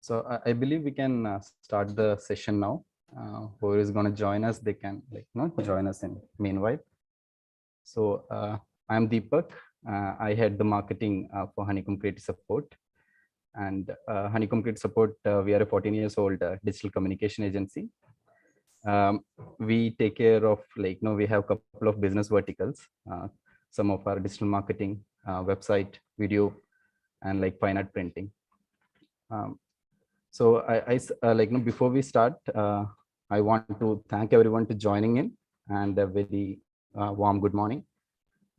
I believe we can start the session now. Whoever is going to join us, they can join us in meanwhile. So I'm Deepak. I head the marketing for Honeycomb Creative Support. And Honeycomb Creative Support, we are a 14 years old digital communication agency. We take care of we have a couple of business verticals, some of our digital marketing, website, video, and fine art printing. So before we start, I want to thank everyone to joining in, and a very warm good morning.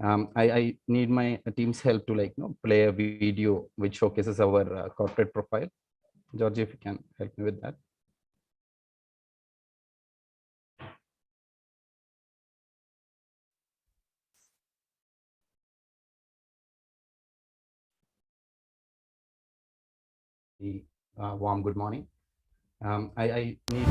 I need my team's help to play a video which showcases our corporate profile. Georgie, if you can help me with that. Warm good morning. I need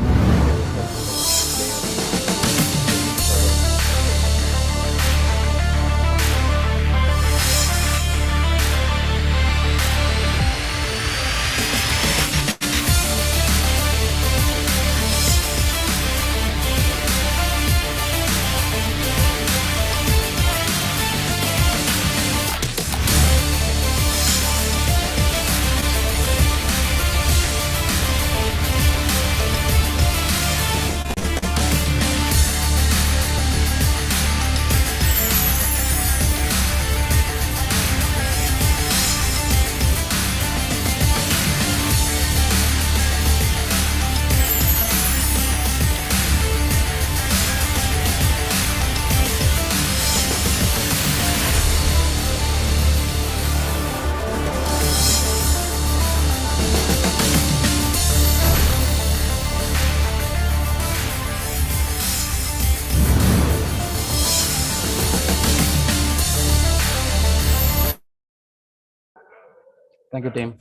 Thank you, team.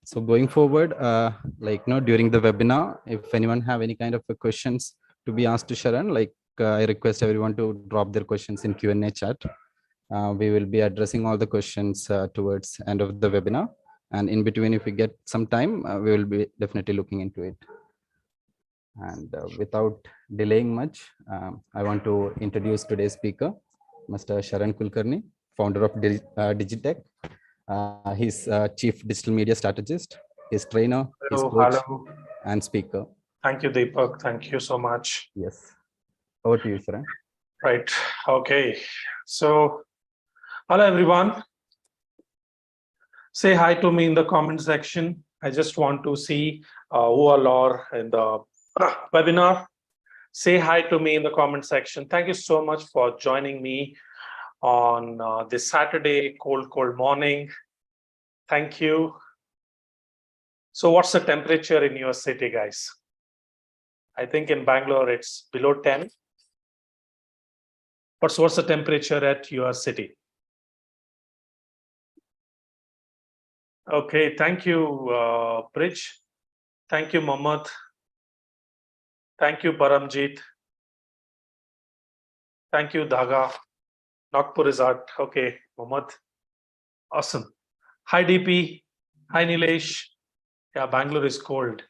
So going forward, during the webinar, if anyone have any kind of questions to be asked to Sharon, I request everyone to drop their questions in Q&A chat. We will be addressing all the questions towards end of the webinar. And in between, if we get some time, we will be definitely looking into it. And without delaying much, I want to introduce today's speaker, Mr. Sharan Kulkarni, founder of Digitech. He's Chief Digital Media Strategist, he's trainer, he's coach, and speaker. Thank you, Deepak. Thank you so much. Yes. Over to you, Sharan. Right. Okay. So, hello, everyone. Say hi to me in the comment section. I just want to see who all are in the webinar. Say hi to me in the comment section. Thank you so much for joining me on this Saturday, cold morning. Thank you. So what's the temperature in your city, guys? I think in Bangalore, it's below 10. But what's the temperature at your city? Okay, thank you, Bridge. Thank you, Mohammed. Thank you, Paramjit. Thank you, Dhaga. Nagpur is out. Okay, Mohammed. Awesome. Hi, DP. Hi, Nilesh. Yeah, Bangalore is cold.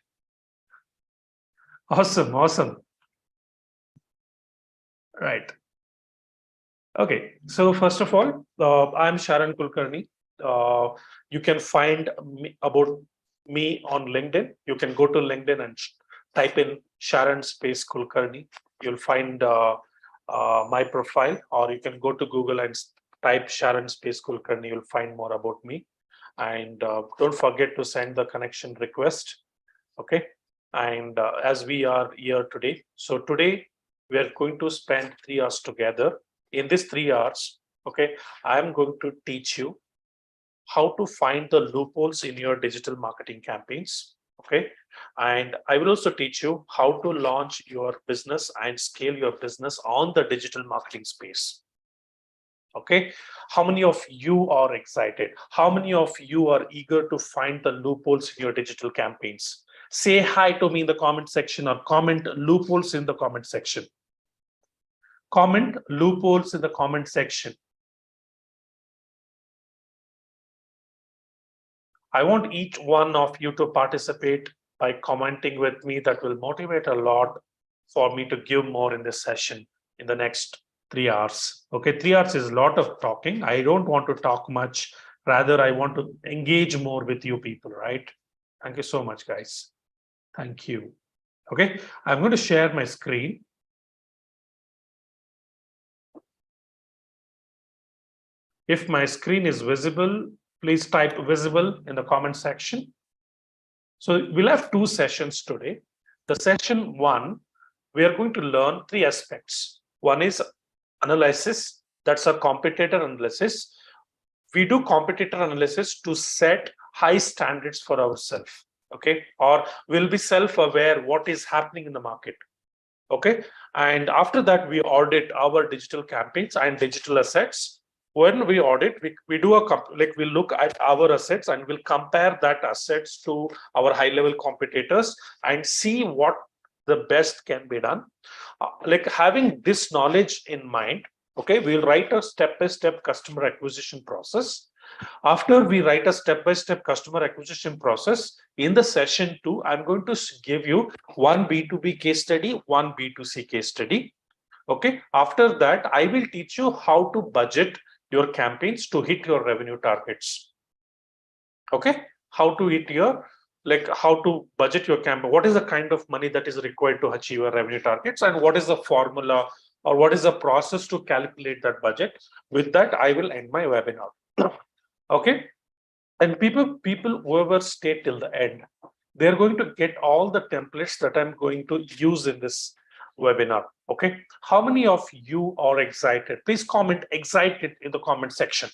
Awesome. Right. Okay, so first of all, I'm Sharan Kulkarni. You can find about me on LinkedIn. You can go to LinkedIn and type in Sharan space Kulkarni. You'll find my profile, or you can go to Google and type Sharan space Kulkarni. You'll find more about me. And don't forget to send the connection request. Okay. And as we are here today, so today we are going to spend 3 hours together. In this 3 hours, okay, I'm going to teach you how to find the loopholes in your digital marketing campaigns. Okay. And I will also teach you how to launch your business and scale your business on the digital marketing space. Okay, how many of you are excited? How many of you are eager to find the loopholes in your digital campaigns? Say hi to me in the comment section, or comment loopholes in the comment section. Comment loopholes in the comment section. I want each one of you to participate by commenting with me. That will motivate a lot for me to give more in this session in the next 3 hours. Okay, 3 hours is a lot of talking. I don't want to talk much. Rather, I want to engage more with you people, right? Thank you so much, guys. Thank you. Okay, I'm going to share my screen. If my screen is visible, please type visible in the comment section. So we'll have 2 sessions today. The session 1, we are going to learn 3 aspects. One is analysis, that's a competitor analysis. We do competitor analysis to set high standards for ourselves, okay? Or we'll be self-aware what is happening in the market, okay? And after that, we audit our digital campaigns and digital assets. When we audit, we do we look at our assets and we'll compare that assets to our high-level competitors and see what the best can be done. Like having this knowledge in mind, okay, we'll write a step-by-step customer acquisition process. After we write a step-by-step customer acquisition process, in the session 2, I'm going to give you one B2B case study, one B2C case study. Okay. After that, I will teach you how to budget your campaigns to hit your revenue targets. Okay. How to hit your, how to budget your campaign. What is the kind of money that is required to achieve your revenue targets, and what is the formula or what is the process to calculate that budget? With that, I will end my webinar. Okay. And people whoever stay till the end, they're going to get all the templates that I'm going to use in this webinar. Okay. How many of you are excited? Please comment excited in the comment section.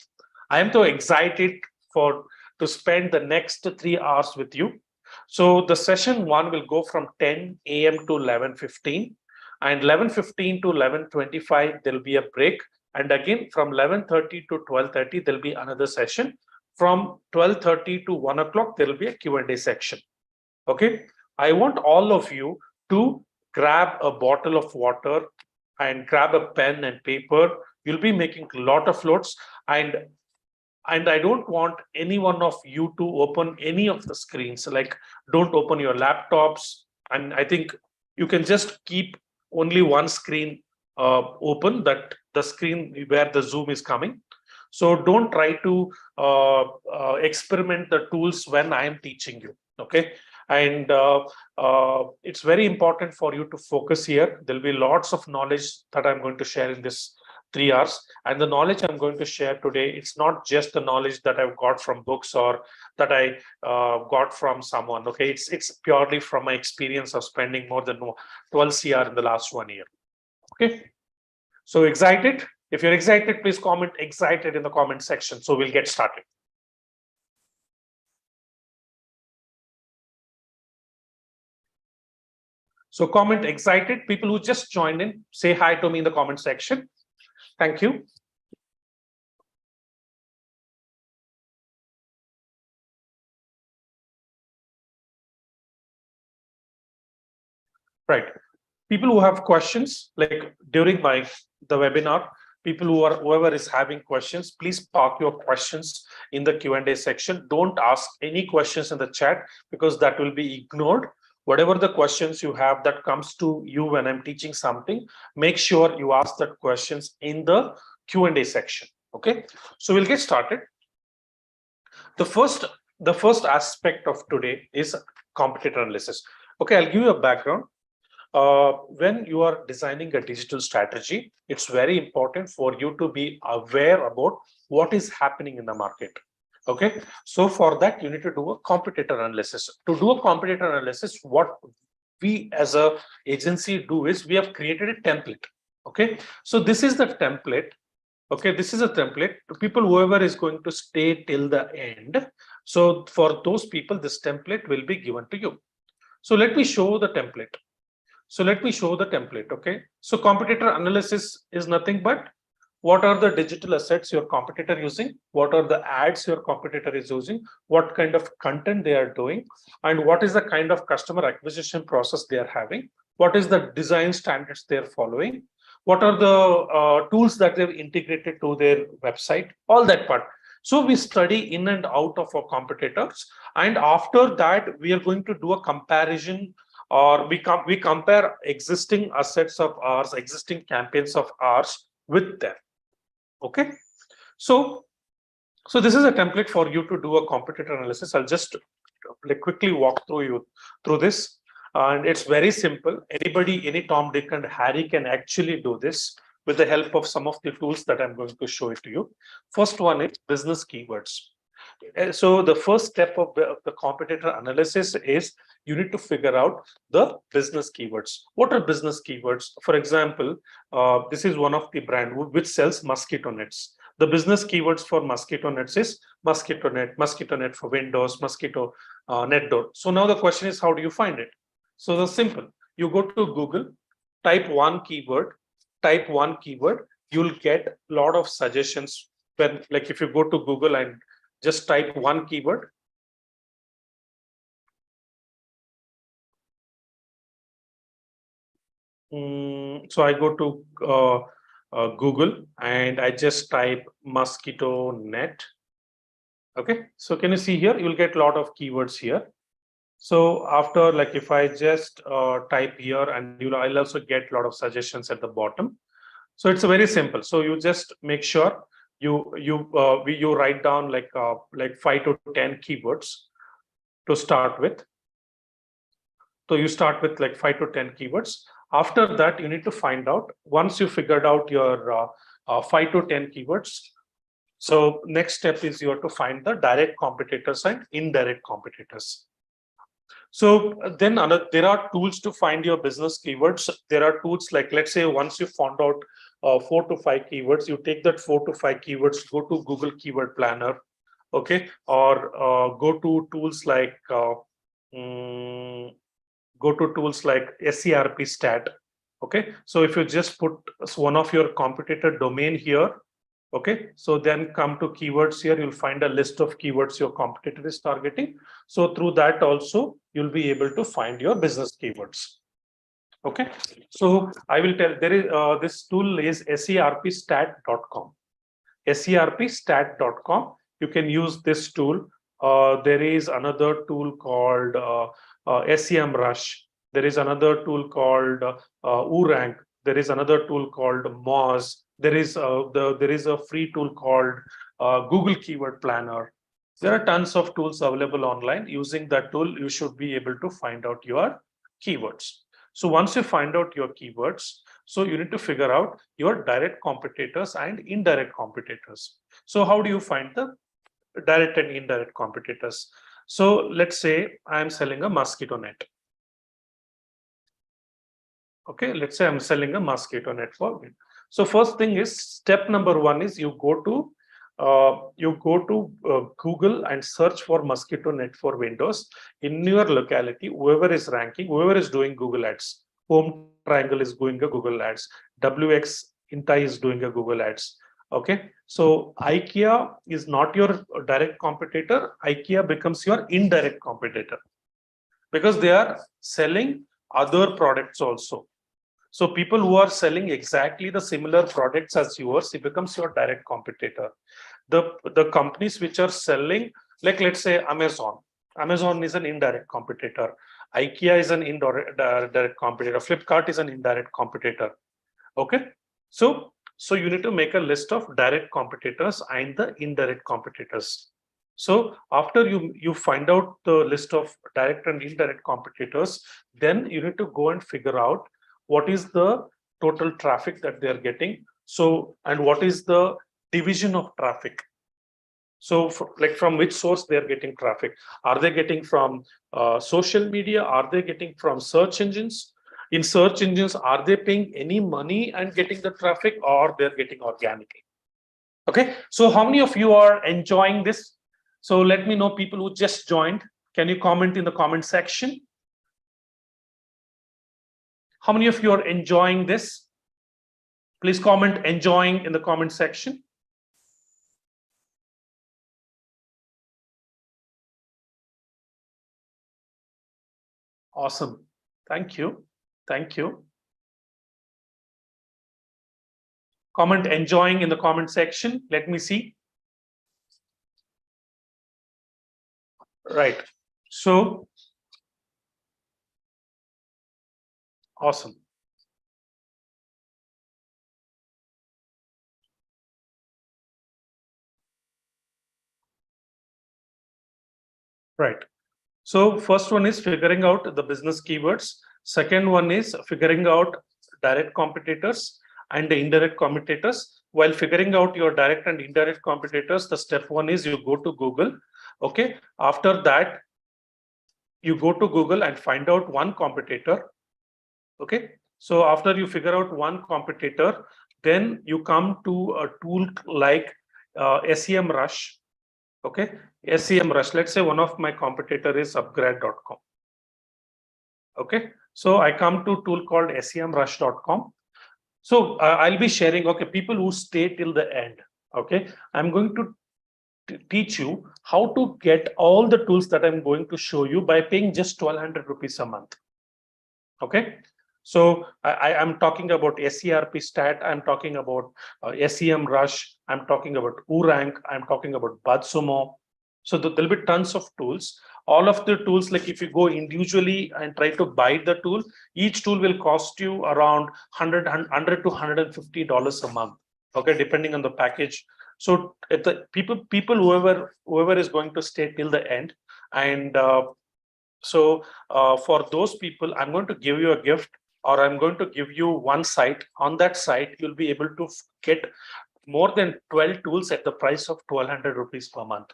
I am so excited to spend the next 3 hours with you. So the session 1 will go from 10 a.m. to 11:15, and 11:15 to 11:25 there'll be a break, and again from 11:30 to 12:30 there'll be another session. From 12:30 to 1 o'clock there will be a Q&A section. Okay, I want all of you to grab a bottle of water and grab a pen and paper. You'll be making a lot of notes, and I don't want any one of you to open any of the screens. Like, don't open your laptops, and I think you can just keep only one screen open, that the screen where the Zoom is coming. So don't try to experiment the tools when I am teaching you, okay? And it's very important for you to focus here. There'll be lots of knowledge that I'm going to share in this 3 hours. And the knowledge I'm going to share today, it's not just the knowledge that I've got from books or that I got from someone, okay? It's purely from my experience of spending more than 12 CR in the last 1 year, okay? So excited? If you're excited, please comment excited in the comment section. So we'll get started. So comment excited. People who just joined in, say hi to me in the comment section. Thank you. Right. People who have questions, like during the webinar, whoever is having questions, please park your questions in the Q&A section. Don't ask any questions in the chat because that will be ignored. Whatever the questions you have that comes to you when I'm teaching something, make sure you ask that questions in the Q&A section. Okay, so we'll get started. The first aspect of today is competitor analysis. Okay, I'll give you a background. When you are designing a digital strategy, it's very important for you to be aware about what is happening in the market. Okay, so for that, you need to do a competitor analysis. To do a competitor analysis, what we as a agency do is we have created a template. Okay, so this is the template. Okay, this is a template to people, whoever is going to stay till the end. So for those people, this template will be given to you. So let me show the template. Okay, so competitor analysis is nothing but what are the digital assets your competitor using, what are the ads your competitor is using, what kind of content they are doing, and what is the kind of customer acquisition process they are having, what is the design standards they're following, what are the tools that they've integrated to their website, all that part. So we study in and out of our competitors, and after that we are going to do a comparison, or we compare existing assets of ours, existing campaigns of ours with them. Okay, so this is a template for you to do a competitor analysis. I'll just quickly walk through you through this, and it's very simple. Anybody, any Tom, Dick, and Harry can actually do this with the help of some of the tools that I'm going to show it to you. First one is business keywords. So the first step of the competitor analysis is you need to figure out the business keywords. What are business keywords? For example, this is one of the brand which sells mosquito nets. The business keywords for mosquito nets is mosquito net for windows, mosquito net door. So now the question is, how do you find it? So the simple, you go to Google, type one keyword, you'll get a lot of suggestions. When, like, if you go to Google and just type one keyword, so I go to Google and I just type mosquito net. Okay, so can you see here? You'll get a lot of keywords here. So after, like, if I just type here, and I'll also get a lot of suggestions at the bottom. So it's very simple. So you just make sure you write down like 5 to 10 keywords to start with. So you start with like 5 to 10 keywords. After that, you need to find out, once you figured out your 5 to 10 keywords. So next step is you have to find the direct competitors and indirect competitors. So then there are tools to find your business keywords. There are tools like, let's say, once you found out 4 to 5 keywords, you take that 4 to 5 keywords, go to Google Keyword Planner, okay, or go to tools like SERP Stat. Okay, so if you just put one of your competitor domain here, okay, so then come to keywords here, you'll find a list of keywords your competitor is targeting. So through that also, you'll be able to find your business keywords. Okay, so I will tell, there is this tool is serpstat.com. serpstat.com. You can use this tool. There is another tool called SEMrush. There is another tool called Urank. There is another tool called Moz. There is a free tool called Google Keyword Planner. There are tons of tools available online. Using that tool, you should be able to find out your keywords. So once you find out your keywords, so you need to figure out your direct competitors and indirect competitors. So how do you find the direct and indirect competitors? So let's say I'm selling a mosquito net. Okay, let's say I'm selling a mosquito net for wind. So first thing is, step number one is you go to Google and search for mosquito net for Windows in your locality. Whoever is ranking, whoever is doing Google Ads, Home Triangle is doing a Google Ads, WX Intai is doing a Google Ads. Okay, so IKEA is not your direct competitor. IKEA becomes your indirect competitor because they are selling other products also. So people who are selling exactly the similar products as yours, it becomes your direct competitor. The companies which are selling, like let's say Amazon. Amazon is an indirect competitor. IKEA is an indirect direct competitor. Flipkart is an indirect competitor. Okay, so you need to make a list of direct competitors and the indirect competitors. So after you find out the list of direct and indirect competitors, then you need to go and figure out what is the total traffic that they are getting. So, and what is the division of traffic. So like from which source they are getting traffic. Are they getting from social media? Are they getting from search engines? In search engines, are they paying any money and getting the traffic, or they're getting organically? Okay, so how many of you are enjoying this? So let me know, people who just joined. Can you comment in the comment section? How many of you are enjoying this? Please comment enjoying in the comment section. Awesome. Thank you. Thank you. Comment enjoying in the comment section. Let me see. Right. So awesome. Right. So first one is figuring out the business keywords. Second one is figuring out direct competitors and the indirect competitors. While figuring out your direct and indirect competitors, the step one is you go to Google. Okay. After that, you go to Google and find out one competitor. Okay. So after you figure out one competitor, then you come to a tool like SEM Rush. Okay. SEM Rush. Let's say one of my competitor is upgrade.com. Okay. So I come to a tool called semrush.com. So I'll be sharing, okay, people who stay till the end. Okay. I'm going to teach you how to get all the tools that I'm going to show you by paying just 1200 rupees a month. Okay. So I am talking about SERP stat. I'm talking about SEM Rush. I'm talking about Urank. I'm talking about BuzzSumo. So there'll be tons of tools. All of the tools, like if you go individually and try to buy the tool, each tool will cost you around 100 to $150 a month. Okay, depending on the package. So if the people whoever is going to stay till the end, and so for those people, I'm going to give you a gift, or I'm going to give you one site. On that site, you'll be able to get more than 12 tools at the price of 1200 rupees per month.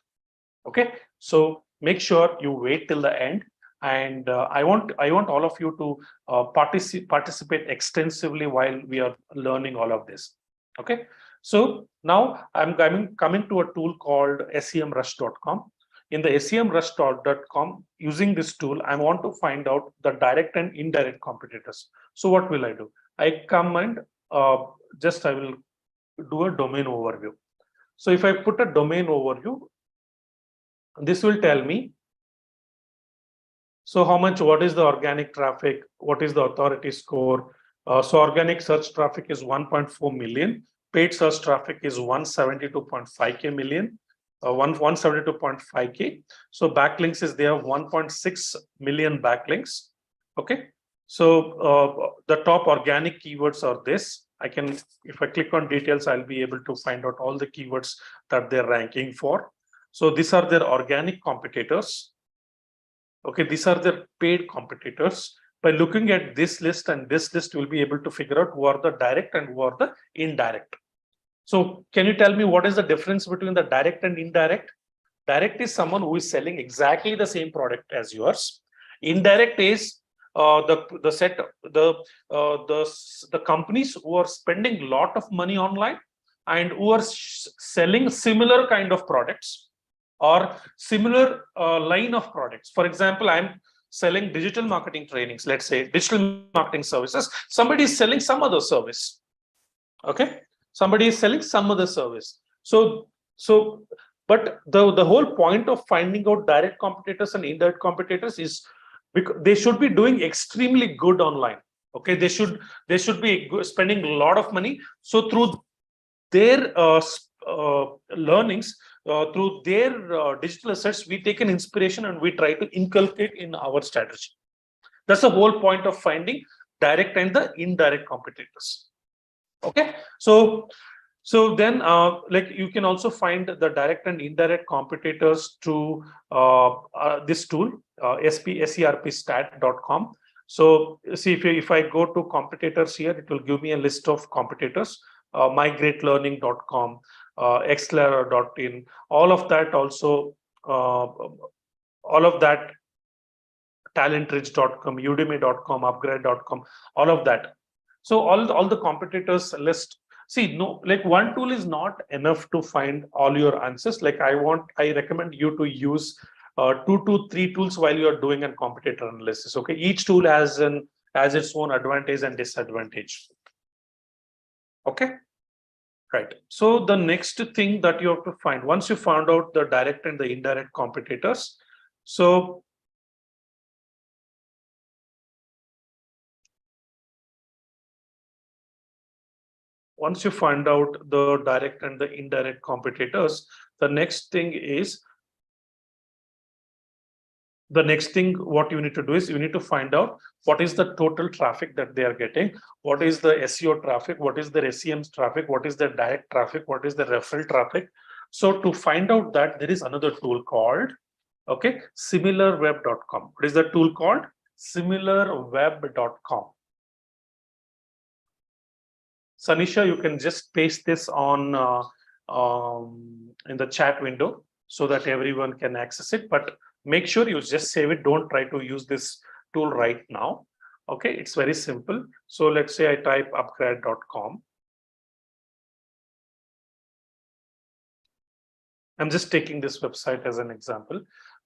Okay, so make sure you wait till the end. And I want all of you to participate extensively while we are learning all of this. Okay, so now I'm coming to a tool called semrush.com. In the semrush.com, using this tool, I want to find out the direct and indirect competitors. So what will I do? I come and I will do a domain overview. So if I put a domain overview, this will tell me, so how much, what is the organic traffic, what is the authority score. So organic search traffic is 1.4 million, paid search traffic is 172.5k million, 172.5k. So backlinks is there 1.6 million backlinks. Okay, so the top organic keywords are this. I can, if I click on details, I'll be able to find out all the keywords that they're ranking for. So these are their organic competitors. Okay, these are their paid competitors. By looking at this list and this list, you'll be able to figure out who are the direct and who are the indirect. So can you tell me what is the difference between the direct and indirect? Direct is someone who is selling exactly the same product as yours. Indirect is the companies who are spending a lot of money online and who are selling similar kind of products or similar line of products. For example, I'm selling digital marketing trainings, let's say digital marketing services. Somebody is selling some other service. Okay, somebody is selling some other service. But the whole point of finding out direct competitors and indirect competitors is because they should be doing extremely good online. Okay, they should be spending a lot of money. So through their learnings, through their digital assets, we take an inspiration and we try to inculcate in our strategy. That's the whole point of finding direct and the indirect competitors. Okay, so then like you can also find the direct and indirect competitors through this tool, serpstat.com. So see, if I go to competitors here, it will give me a list of competitors, mygreatlearning.com, xlearner.in, all of that also, all of that, talentrich.com, udemy.com, upgrade.com, all of that. So all the competitors list. See, no, like one tool is not enough to find all your answers. Like I recommend you to use 2 to 3 tools while you are doing a competitor analysis. Okay, each tool has its own advantage and disadvantage. Okay, right. So the next thing that you have to find, once you found out the direct and the indirect competitors, so once you find out the direct and the indirect competitors, the next thing is the next thing what you need to do is you need to find out what is the total traffic that they are getting, what is the SEO traffic, what is their SEM traffic, what is their direct traffic, what is the referral traffic. So to find out that, there is another tool called, okay, similarweb.com. What is the tool called? Similarweb.com. Sanisha, you can just paste this on in the chat window so that everyone can access it. But make sure you just save it. Don't try to use this tool right now. Okay, it's very simple. So let's say I type upgrad.com. I'm just taking this website as an example.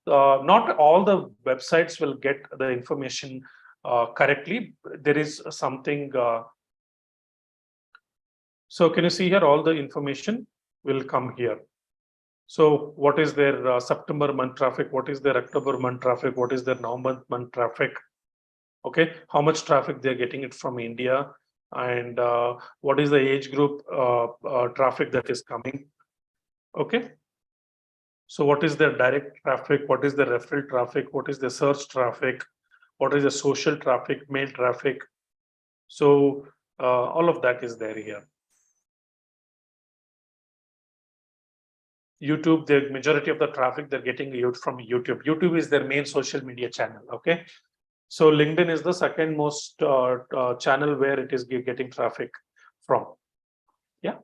Not all the websites will get the information correctly. There is something. So can you see here, all the information will come here. So what is their September month traffic? What is their October month traffic? What is their November month traffic? Okay, how much traffic they're getting it from India, and what is the age group traffic that is coming? Okay, so what is their direct traffic? What is the referral traffic? What is the search traffic? What is the social traffic, mail traffic? So all of that is there here. YouTube, the majority of the traffic they're getting from YouTube. YouTube is their main social media channel. Okay, so LinkedIn is the second most channel where it is getting traffic from. Yeah.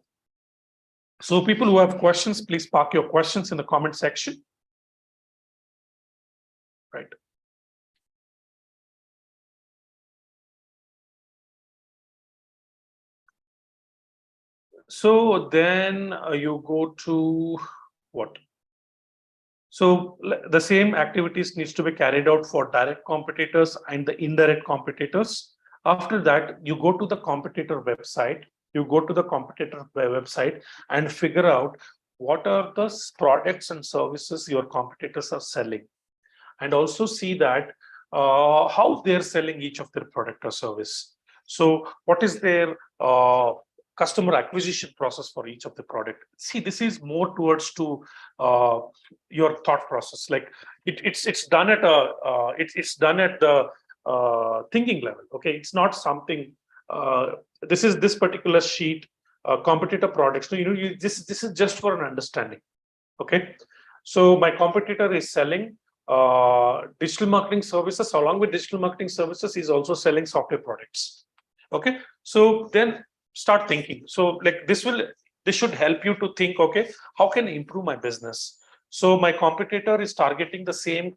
So people who have questions, please park your questions in the comment section. Right. So then you go to what? So the same activities needs to be carried out for direct competitors and the indirect competitors. After that, you go to the competitor website. You go to the competitor website and figure out what are the products and services your competitors are selling, and also see that how they're selling each of their product or service. So what is their customer acquisition process for each of the product? See, this is more towards to your thought process. Like it's done at a it's done at the thinking level. Okay, it's not something. This is this particular sheet, competitor products. So this is just for an understanding. Okay, so my competitor is selling digital marketing services. Along with digital marketing services, he's also selling software products. Okay, so then start thinking. So like this should help you to think, okay, how can I improve my business? So my competitor is targeting the same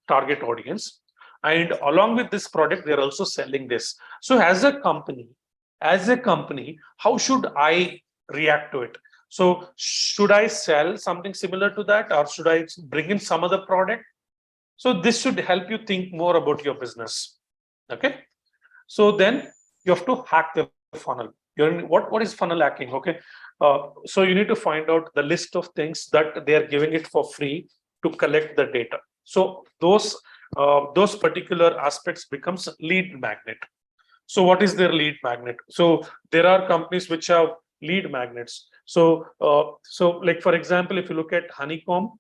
target audience, and along with this product, they're also selling this. So as a company, how should I react to it? So should I sell something similar to that, or should I bring in some other product? So this should help you think more about your business. Okay, so then you have to hack the funnel. What is funnel hacking? Okay, so you need to find out the list of things that they are giving it for free to collect the data. So those particular aspects becomes lead magnet. So what is their lead magnet? So there are companies which have lead magnets. So like for example, if you look at Honeycomb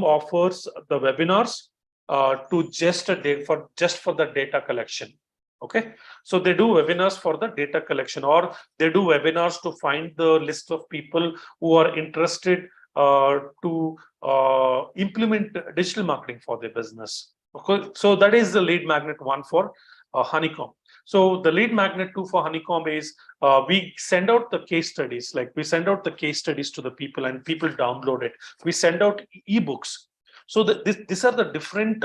offers the webinars to just for the data collection. Okay, so they do webinars for the data collection, or they do webinars to find the list of people who are interested to implement digital marketing for their business. Okay, so that is the lead magnet one for Honeycomb. So the lead magnet 2 for Honeycomb is we send out the case studies, like we send out the case studies to the people and people download it. We send out ebooks. So these are the different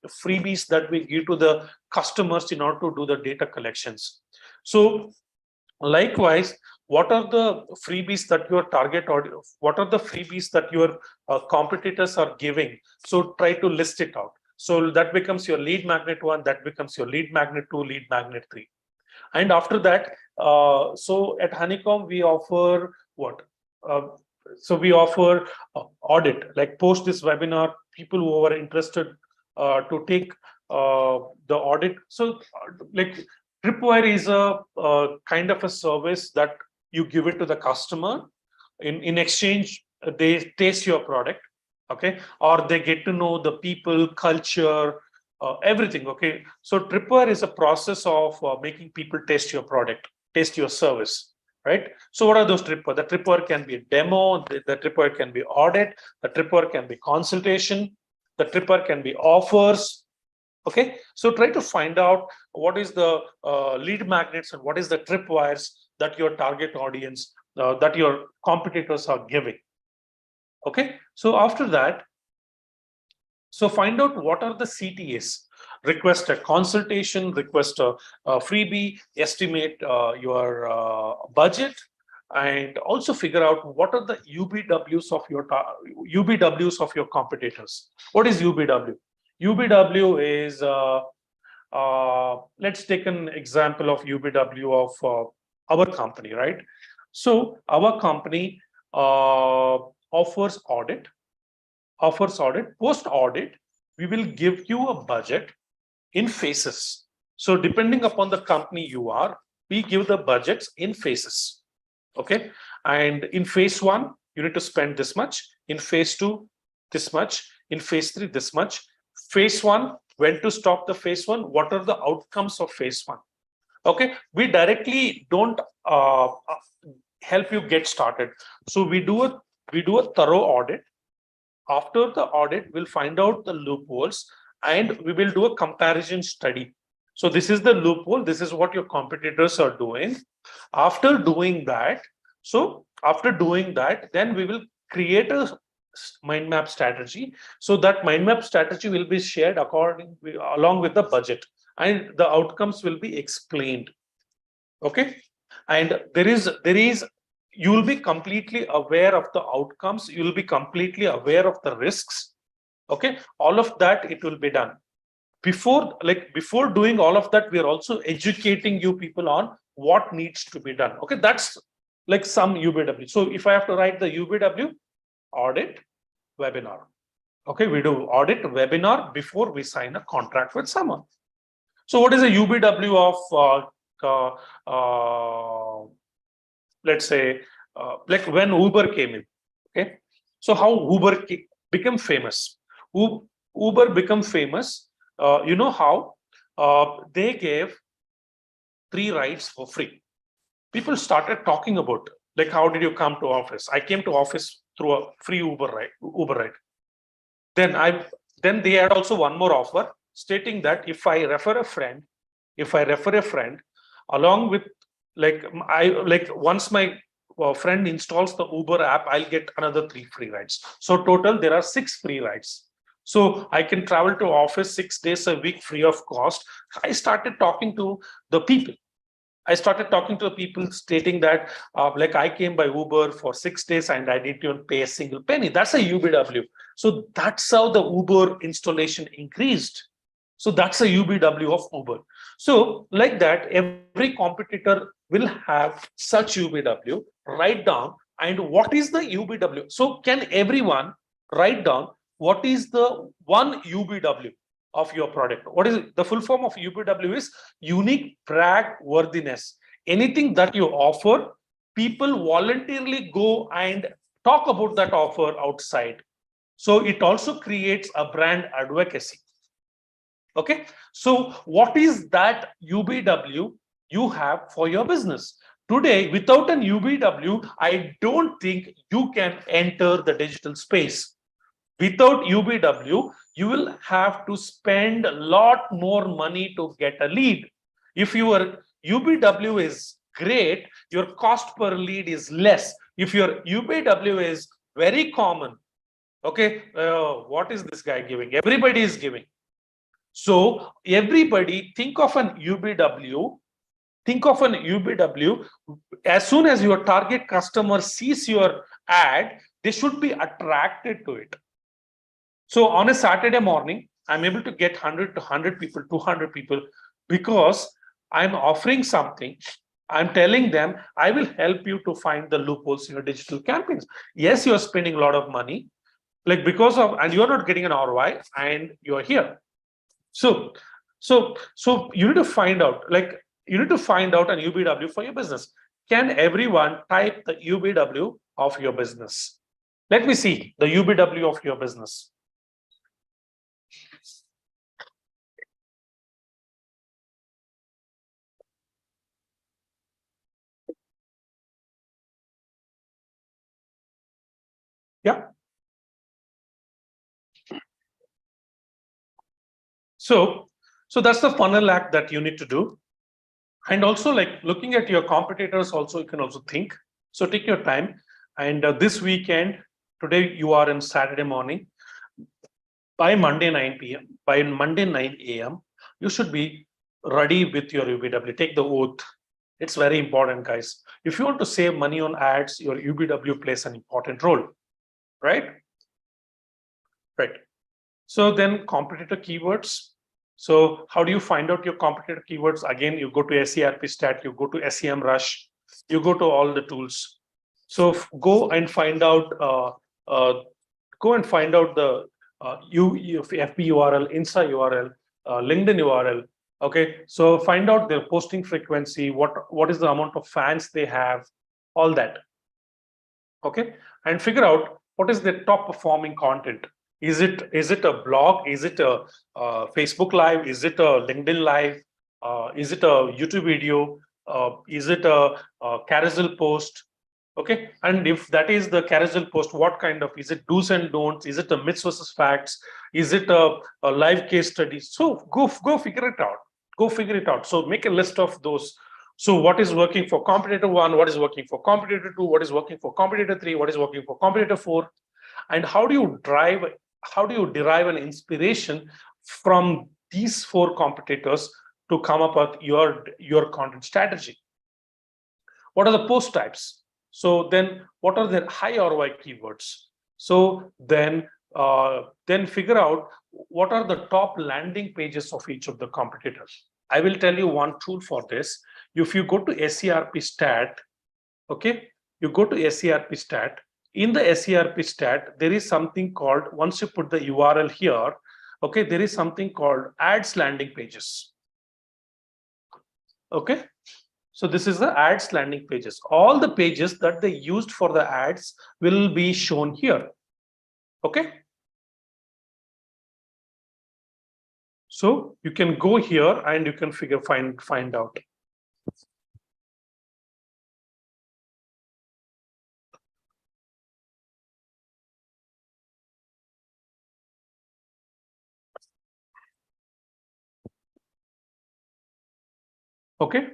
freebies that we give to the customers in order to do the data collections. So likewise, what are the freebies that your target audience, what are the freebies that your competitors are giving? So try to list it out. So that becomes your lead magnet 1, that becomes your lead magnet 2, lead magnet 3. And after that, so at Honeycomb, we offer what? So we offer audit, like post this webinar, people who are interested to take the audit. So like Tripwire is a kind of a service that you give it to the customer. In exchange, they taste your product. Okay, or they get to know the people, culture, everything. Okay, so tripwire is a process of making people test your product, test your service, right? So what are those tripwire? The tripwire can be a demo, the tripwire can be audit, the tripwire can be consultation, the tripwire can be offers. Okay, so try to find out what is the lead magnets and what is the tripwires that your target audience, that your competitors are giving. Okay, so after that, so find out what are the CTAs. Request a consultation, request a freebie, estimate your budget, and also figure out what are the UBWs of your UBWs of your competitors. What is UBW? UBW is let's take an example of UBW of our company, right? So our company offers audit, post audit, we will give you a budget in phases. So depending upon the company you are, we give the budgets in phases. Okay, and in phase one, you need to spend this much. In phase two, this much. In phase three, this much. Phase one, when to stop the phase one? What are the outcomes of phase one? Okay, we directly don't help you get started. So we do a thorough audit. After the audit, we'll find out the loopholes and we will do a comparison study. So this is the loophole. This is what your competitors are doing. After doing that, then we will create a mind map strategy. So that mind map strategy will be shared along with the budget, and the outcomes will be explained. Okay, and there is you will be completely aware of the outcomes, you will be completely aware of the risks. Okay, all of that, it will be done. Before doing all of that, we are also educating you people on what needs to be done. Okay, that's like some UBW. So if I have to write the UBW, audit, webinar. Okay, we do audit, webinar before we sign a contract with someone. So what is a UBW of let's say like when Uber came in? Okay, so how Uber became famous? Uber became famous. You know how they gave 3 rides for free. People started talking about, like, how did you come to office? I came to office through a free Uber ride. Then they had also one more offer stating that if I refer a friend, along with, once my friend installs the Uber app, I'll get another 3 free rides. So total there are 6 free rides. So I can travel to office 6 days a week free of cost. I started talking to the people. Stating that like I came by Uber for 6 days and I didn't even pay a single penny. That's a UBW. So that's how the Uber installation increased. So that's a UBW of Uber. So like that, every competitor will have such UBW. Write down, and what is the UBW? So can everyone write down what is the one UBW of your product? What is it? The full form of UBW is unique brag worthiness. Anything that you offer, people voluntarily go and talk about that offer outside. So it also creates a brand advocacy. Okay, so what is that UBW you have for your business? Today, without an UBW, I don't think you can enter the digital space. Without UBW, you will have to spend a lot more money to get a lead. If your UBW is great, your cost per lead is less. If your UBW is very common, okay, what is this guy giving? Everybody is giving. So everybody think of an UBW. As soon as your target customer sees your ad, they should be attracted to it. So on a Saturday morning, I'm able to get 100 to 100 people, 200 people, because I'm offering something. I'm telling them, I will help you to find the loopholes in your digital campaigns. Yes, you're spending a lot of money, and you're not getting an ROI, and you're here. So you need to find out, an UBW for your business. Can everyone type the UBW of your business? Let me see the UBW of your business. Yeah. So that's the funnel act that you need to do. And also, like, looking at your competitors also, you can also think. So take your time. And this weekend, today you are in Saturday morning, by Monday 9 p.m., by Monday 9 a.m., you should be ready with your UBW. Take the oath. It's very important, guys. If you want to save money on ads, your UBW plays an important role, right? Right. So then competitor keywords. So how do you find out your competitor keywords? Again, you go to SERP stat, you go to SEM rush, you go to all the tools. So go and find out the FB URL, Insta URL, LinkedIn URL. Okay, so find out their posting frequency, what is the amount of fans they have, all that. Okay, and figure out what is the top performing content. Is it a blog? Is it a Facebook Live? Is it a LinkedIn Live? Is it a YouTube video? Is it a carousel post? Okay, and if that is the carousel post, what kind of, is it do's and don'ts? Is it a myths versus facts? Is it a live case study? So go figure it out. Go figure it out. So make a list of those. So what is working for competitor one? What is working for competitor two? What is working for competitor three? What is working for competitor four? And how do you derive an inspiration from these four competitors to come up with your content strategy? What are the post types? So then what are the high ROI keywords? So then figure out what are the top landing pages of each of the competitors. I will tell you one tool for this. If you go to SERP stat, okay, you go to SERP stat. In the SERP stat, there is something called, once you put the URL here, okay, there is something called ads landing pages. Okay, so this is the ads landing pages. All the pages that they used for the ads will be shown here. Okay, so you can go here and you can find out. Okay,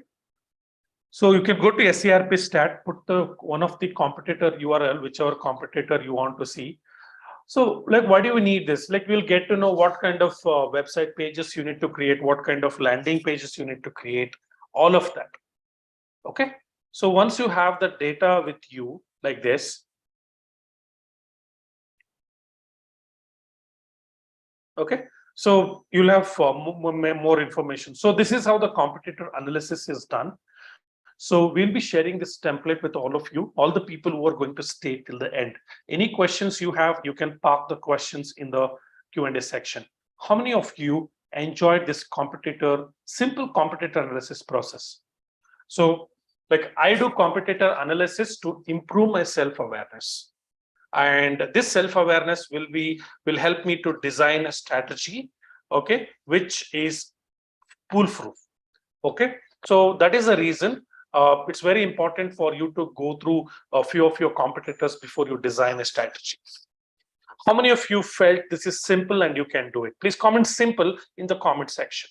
so you can go to SERP stat, put the one of the competitor URL, whichever competitor you want to see. So, like, why do we need this? Like, we'll get to know what kind of website pages you need to create, what kind of landing pages you need to create, all of that. Okay, so once you have the data with you like this, okay, so you'll have more information. So this is how the competitor analysis is done. So we'll be sharing this template with all of you, all the people who are going to stay till the end. Any questions you have, you can park the questions in the Q&A section. How many of you enjoyed this simple competitor analysis process? So, like, I do competitor analysis to improve my self-awareness. And this self-awareness will help me to design a strategy, okay, which is foolproof. Okay, so that is the reason it's very important for you to go through a few of your competitors before you design a strategy. How many of you felt this is simple and you can do it? Please comment simple in the comment section.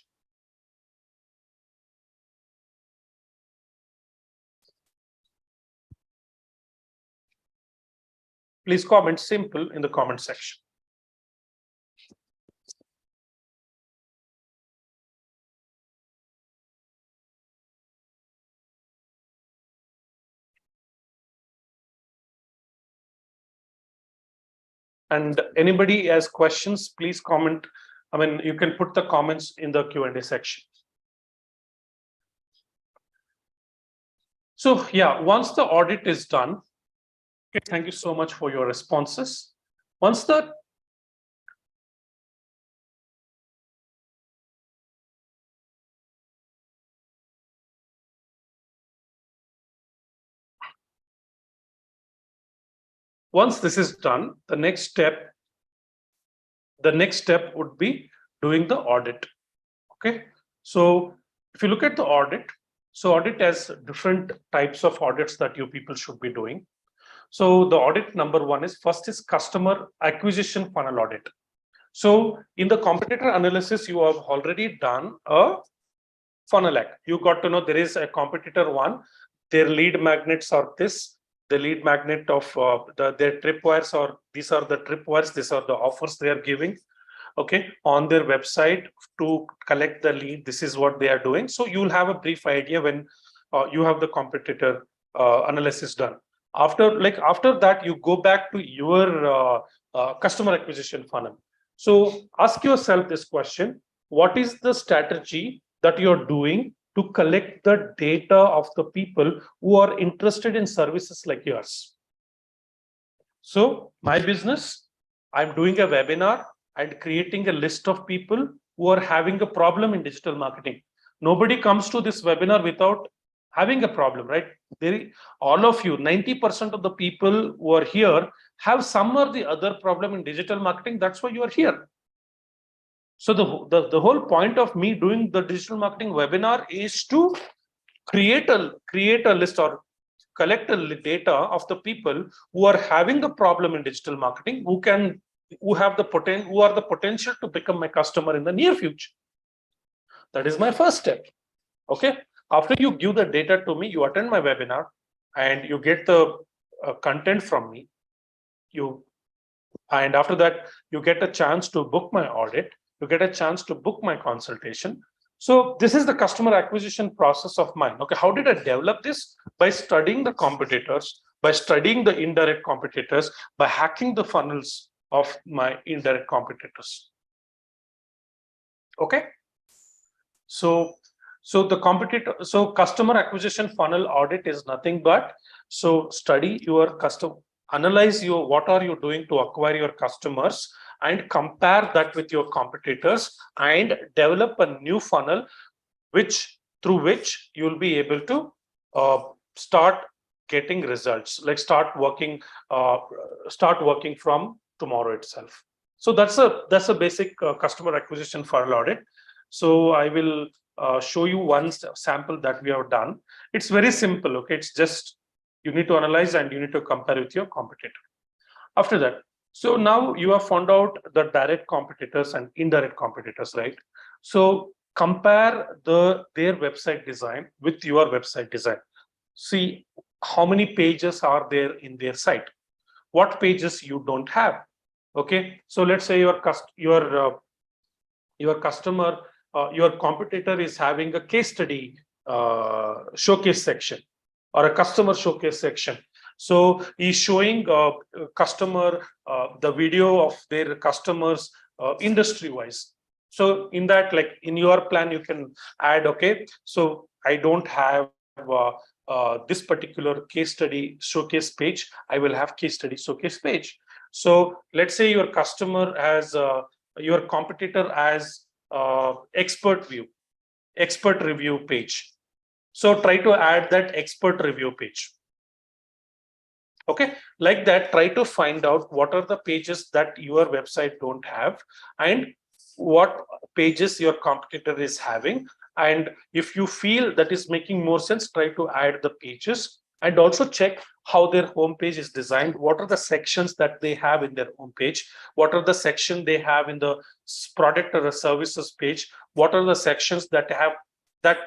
Please comment simple in the comment section. And anybody has questions, please comment. I mean, you can put the comments in the Q&A section. So yeah, once the audit is done, okay, thank you so much for your responses. Once the Once this is done, the next step would be doing the audit. Okay, so if you look at the audit, so audit has different types of audits that you people should be doing. So the audit number one is first is customer acquisition funnel audit. So in the competitor analysis, you have already done a funnel act. You got to know there is a competitor one, their lead magnets are this, the lead magnet of their tripwires, or these are the tripwires, these are the offers they are giving, okay, on their website to collect the lead. This is what they are doing. So you'll have a brief idea when you have the competitor analysis done. After that, you go back to your customer acquisition funnel. So ask yourself this question: what is the strategy that you're doing to collect the data of the people who are interested in services like yours? So my business, I'm doing a webinar and creating a list of people who are having a problem in digital marketing. Nobody comes to this webinar without having a problem, right? All of you, 90% of the people who are here have some or the other problem in digital marketing. That's why you are here. So the whole point of me doing the digital marketing webinar is to create a list or collect a data of the people who are having a problem in digital marketing, who are the potential to become my customer in the near future. That is my first step. Okay. After you give the data to me, you attend my webinar and you get the content from me. And after that, you get a chance to book my audit. You get a chance to book my consultation. So this is the customer acquisition process of mine. Okay, how did I develop this? By studying the competitors, by studying the indirect competitors, by hacking the funnels of my indirect competitors. Okay. So customer acquisition funnel audit is nothing but, so study your customer, analyze what are you doing to acquire your customers, and compare that with your competitors, and develop a new funnel through which you'll be able to start getting results, like start working from tomorrow itself. So that's a basic customer acquisition funnel audit. So I will show you one sample that we have done. It's very simple. Okay, it's just you need to analyze and you need to compare with your competitor. After that, so now you have found out the direct competitors and indirect competitors, right? So compare their website design with your website design. See how many pages are there in their site, what pages you don't have. Okay, so let's say your customer, your competitor is having a case study showcase section or a customer showcase section. So he's showing customer the video of their customers industry wise. So in that, like in your plan, you can add, okay, so I don't have this particular case study showcase page. I will have case study showcase page. So let's say your customer has your competitor has expert review page. So try to add that expert review page. Okay, like that, try to find out what are the pages that your website don't have and what pages your competitor is having. And if you feel that is making more sense, try to add the pages, and also check how their homepage is designed. What are the sections that they have in their homepage? What are the sections they have in the product or the services page? What are the sections that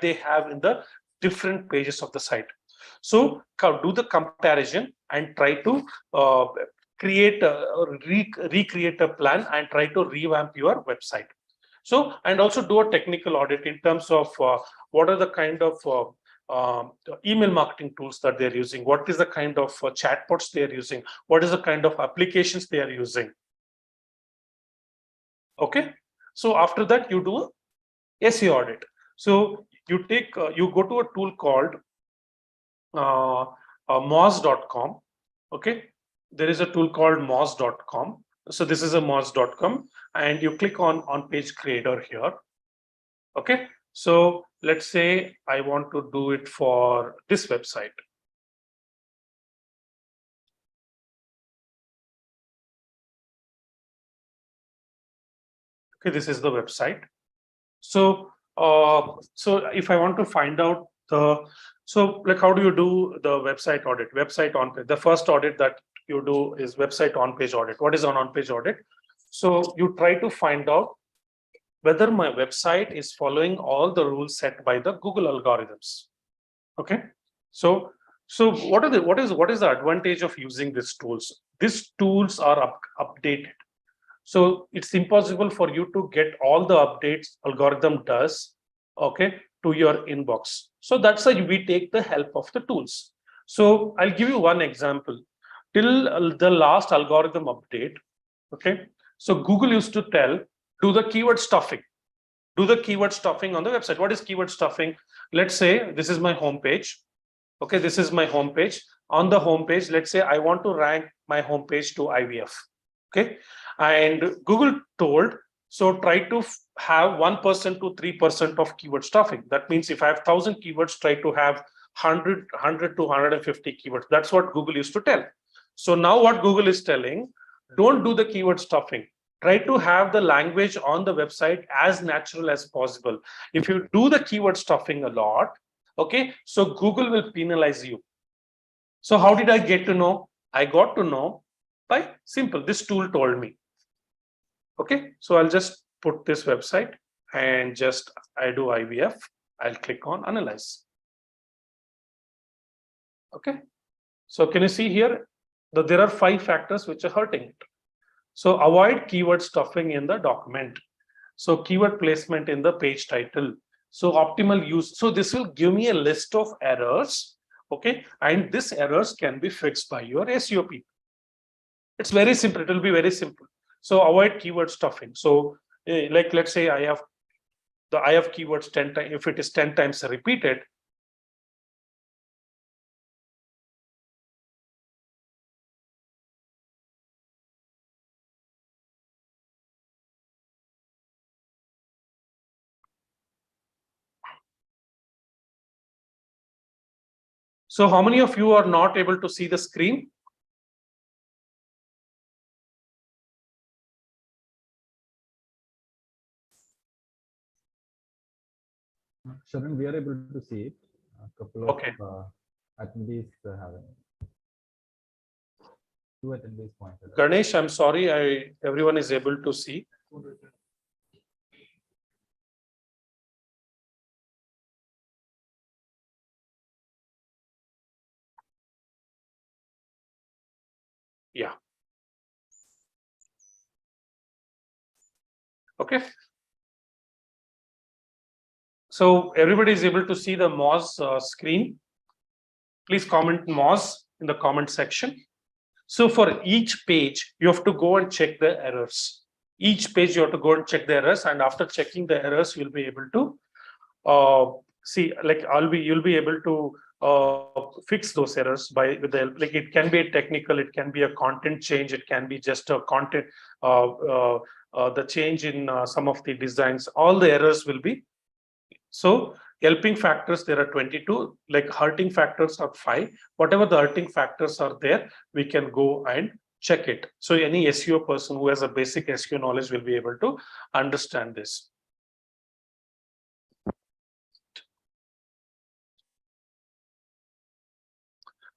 they have in the different pages of the site? So do the comparison and try to recreate a plan and try to revamp your website. So, and also do a technical audit in terms of what are the kind of email marketing tools that they're using, what is the kind of chatbots they're using, what is the kind of applications they are using. Okay, so after that you do a SEO audit. So you go to a tool called moz.com. Okay, there is a tool called moz.com. So this is a moz.com, and you click on page creator here. Okay, so let's say I want to do it for this website. Okay, this is the website. So if I want to find out like how do you do the website audit? Website on page. The first audit that you do is website on page audit. What is an on page audit? So you try to find out whether my website is following all the rules set by the Google algorithms. Okay. So what is the advantage of using these tools? These tools are updated. So it's impossible for you to get all the updates algorithm does, okay, to your inbox. So that's why we take the help of the tools. So I'll give you one example. Till the last algorithm update, okay. So Google used to tell, do the keyword stuffing. Do the keyword stuffing on the website. What is keyword stuffing? Let's say this is my home page. Okay, this is my home page. On the home page, let's say I want to rank my home page to IVF. Okay, and Google told, so try to have 1% to 3% of keyword stuffing. That means if I have 1,000 keywords, try to have 100 to 150 keywords. That's what Google used to tell. So now what Google is telling, don't do the keyword stuffing. Try to have the language on the website as natural as possible. If you do the keyword stuffing a lot, okay, so Google will penalize you. So how did I get to know? I got to know by simple, this tool told me. Okay, so I'll just put this website and just I do IVF. I'll click on Analyze. Okay, so can you see here that there are 5 factors which are hurting it. So avoid keyword stuffing in the document. So keyword placement in the page title. So optimal use. So this will give me a list of errors. Okay, and these errors can be fixed by your SEO people. It's very simple. It will be very simple. So avoid keyword stuffing. So like let's say I have keywords 10 times. If it is 10 times repeated, so how many of you are not able to see the screen? Sharon, we are able to see it. A couple of attendees have it. 2 attendees pointed out. Ganesh, I'm sorry, everyone is able to see. Yeah. Okay. So everybody is able to see the Moz screen. Please comment Moz in the comment section. So for each page, you have to go and check the errors. Each page you have to go and check the errors, and after checking the errors, you'll be able to see, like you'll be able to fix those errors by with the, like it can be a technical, it can be a content change, it can be just a content the change in some of the designs. All the errors will be. So helping factors, there are 22, like hurting factors are 5. Whatever the hurting factors are there, we can go and check it. So any SEO person who has a basic SEO knowledge will be able to understand this.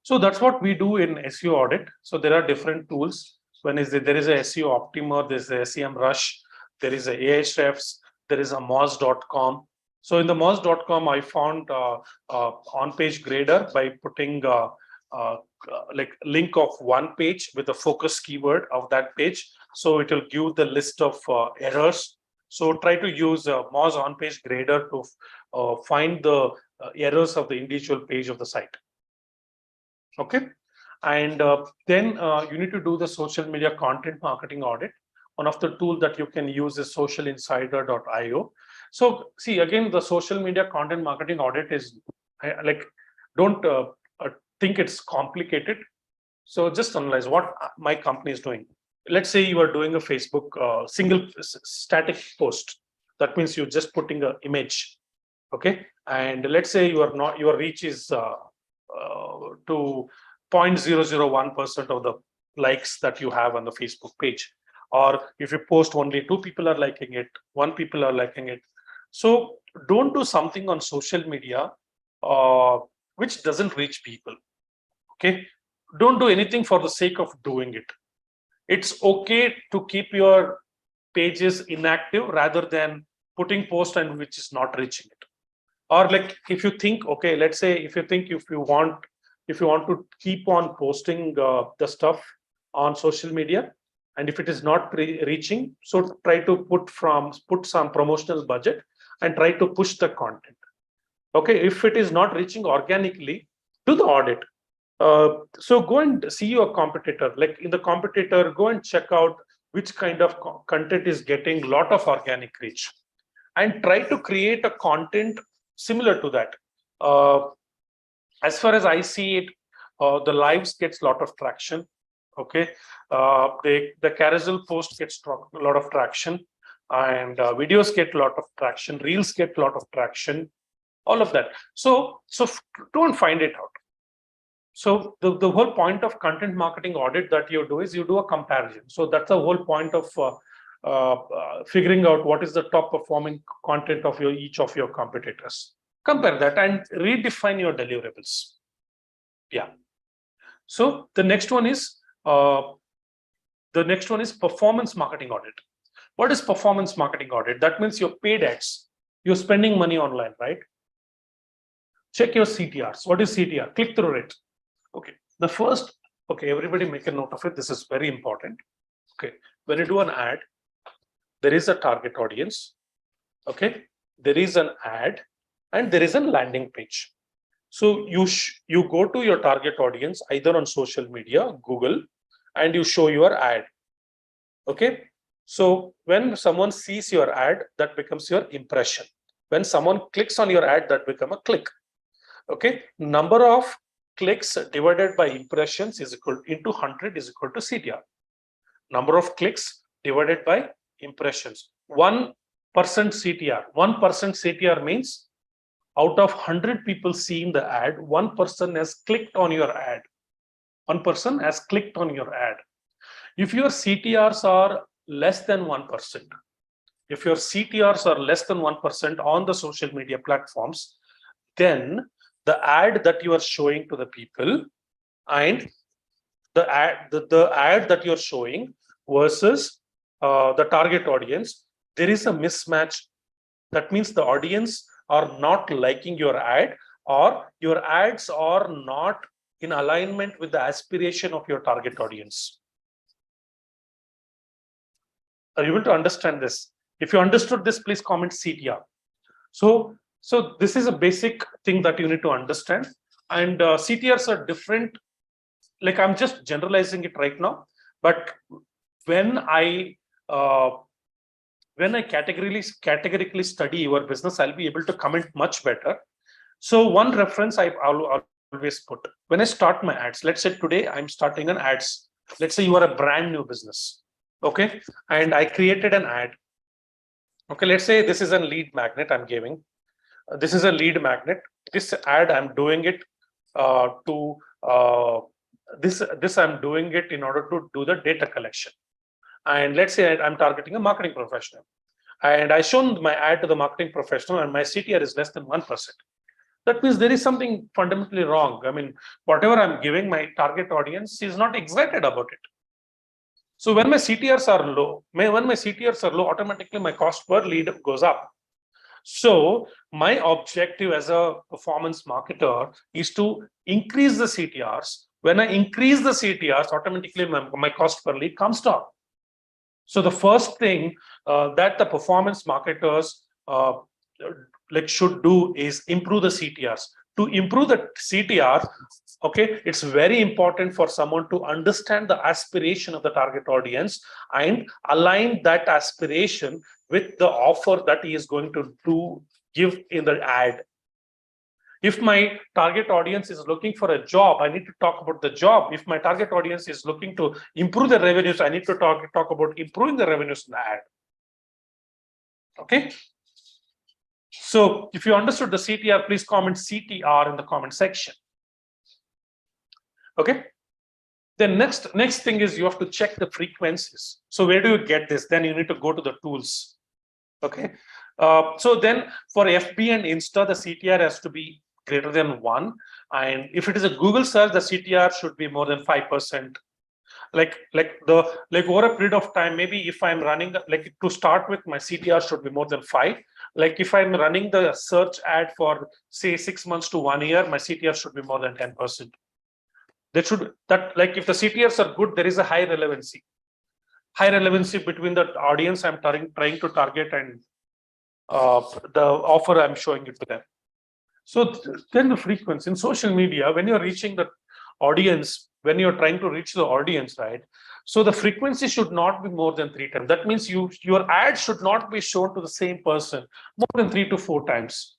So that's what we do in SEO audit. So there are different tools. There is a SEO Optimer, there's a SEM Rush, there is a Ahrefs, there is a Moz.com. So in the Moz.com, I found on-page grader by putting like link of one page with the focus keyword of that page. So it will give the list of errors. So try to use Moz on-page grader to find the errors of the individual page of the site. Okay, and then you need to do the social media content marketing audit. One of the tools that you can use is socialinsider.io. So see, again, the social media content marketing audit is like, don't think it's complicated. So just analyze what my company is doing. Let's say you are doing a Facebook single static post. That means you're just putting an image. Okay, and let's say your reach is to 0.001% of the likes that you have on the Facebook page. or if you post only 2 people are liking it, 1 people are liking it. So don't do something on social media which doesn't reach people. Okay, don't do anything for the sake of doing it. It's okay to keep your pages inactive rather than putting post and which is not reaching it. Or like if you think, okay, let's say if you want to keep on posting the stuff on social media, and if it is not reaching, so try to put some promotional budget and try to push the content. Okay, if it is not reaching organically, do the audit. So go and see your competitor. Like in the competitor, go and check out which kind of content is getting a lot of organic reach, and try to create a content similar to that. As far as I see it, the lives gets a lot of traction. Okay, the carousel post gets a lot of traction, and videos get a lot of traction, reels get a lot of traction, all of that. So don't find it out. So the whole point of content marketing audit that you do is you do a comparison. So that's the whole point of figuring out what is the top performing content of each of your competitors. Compare that and redefine your deliverables. Yeah. So the next one is performance marketing audit. What is performance marketing audit? That means your paid ads. You're spending money online, right? Check your CTRs. What is CTR? Click-through rate. Okay. The first, okay, everybody make a note of it. This is very important. Okay. When you do an ad, there is a target audience. Okay. There is an ad and there is a landing page. So you go to your target audience either on social media, Google, and you show your ad. Okay. So when someone sees your ad, that becomes your impression. When someone clicks on your ad, that becomes a click. Okay. Number of clicks divided by impressions is equal into 100 is equal to CTR. Number of clicks divided by impressions. 1% CTR. 1% CTR means out of 100 people seeing the ad, 1 person has clicked on your ad. 1 person has clicked on your ad. If your CTRs are less than 1%, if your CTRs are less than 1% on the social media platforms, then the ad that you are showing to the people and the ad that you're showing versus the target audience, there is a mismatch. That means the audience are not liking your ad, or your ads are not in alignment with the aspiration of your target audience. Are you able to understand this? If you understood this, please comment CTR. So this is a basic thing that you need to understand. And CTRs are different. Like I'm just generalizing it right now, but when I categorically study your business, I'll be able to comment much better. So one reference I'll always put when I start my ads. Let's say today I'm starting an ads. Let's say you are a brand new business, okay, and I created an ad. Okay, let's say this is a lead magnet I'm giving. This is a lead magnet. This ad I'm doing it this I'm doing it in order to do the data collection. And let's say I'm targeting a marketing professional, and I shown my ad to the marketing professional, and my CTR is less than 1%. That means there is something fundamentally wrong. I mean, whatever I'm giving, my target audience is not excited about it. So when my CTRs are low, automatically my cost per lead goes up. So my objective as a performance marketer is to increase the CTRs. When I increase the CTRs, automatically my cost per lead comes down. So the first thing that the performance marketers should do is improve the CTRs. To improve the CTR, okay, it's very important for someone to understand the aspiration of the target audience and align that aspiration with the offer that he is going to give in the ad. If my target audience is looking for a job, I need to talk about the job. If my target audience is looking to improve the revenues, I need to talk about improving the revenues in the ad. Okay. So if you understood the CTR, please comment CTR in the comment section. Okay. Then next thing is you have to check the frequencies. So where do you get this? Then you need to go to the tools. Okay. So then for FB and Insta, the CTR has to be greater than 1. And if it is a Google search, the CTR should be more than 5%. Like over a period of time, maybe if I'm running, like to start with, my CTR should be more than 5. Like if I'm running the search ad for say 6 months to 1 year, my CTR should be more than 10%. That like if the CTRs are good, there is a high relevancy between the audience I'm trying to target and the offer I'm showing it to them. So then the frequency in social media, when you're reaching the audience, when you're trying to reach the audience, right? So the frequency should not be more than 3 times. That means your ad should not be shown to the same person more than 3 to 4 times.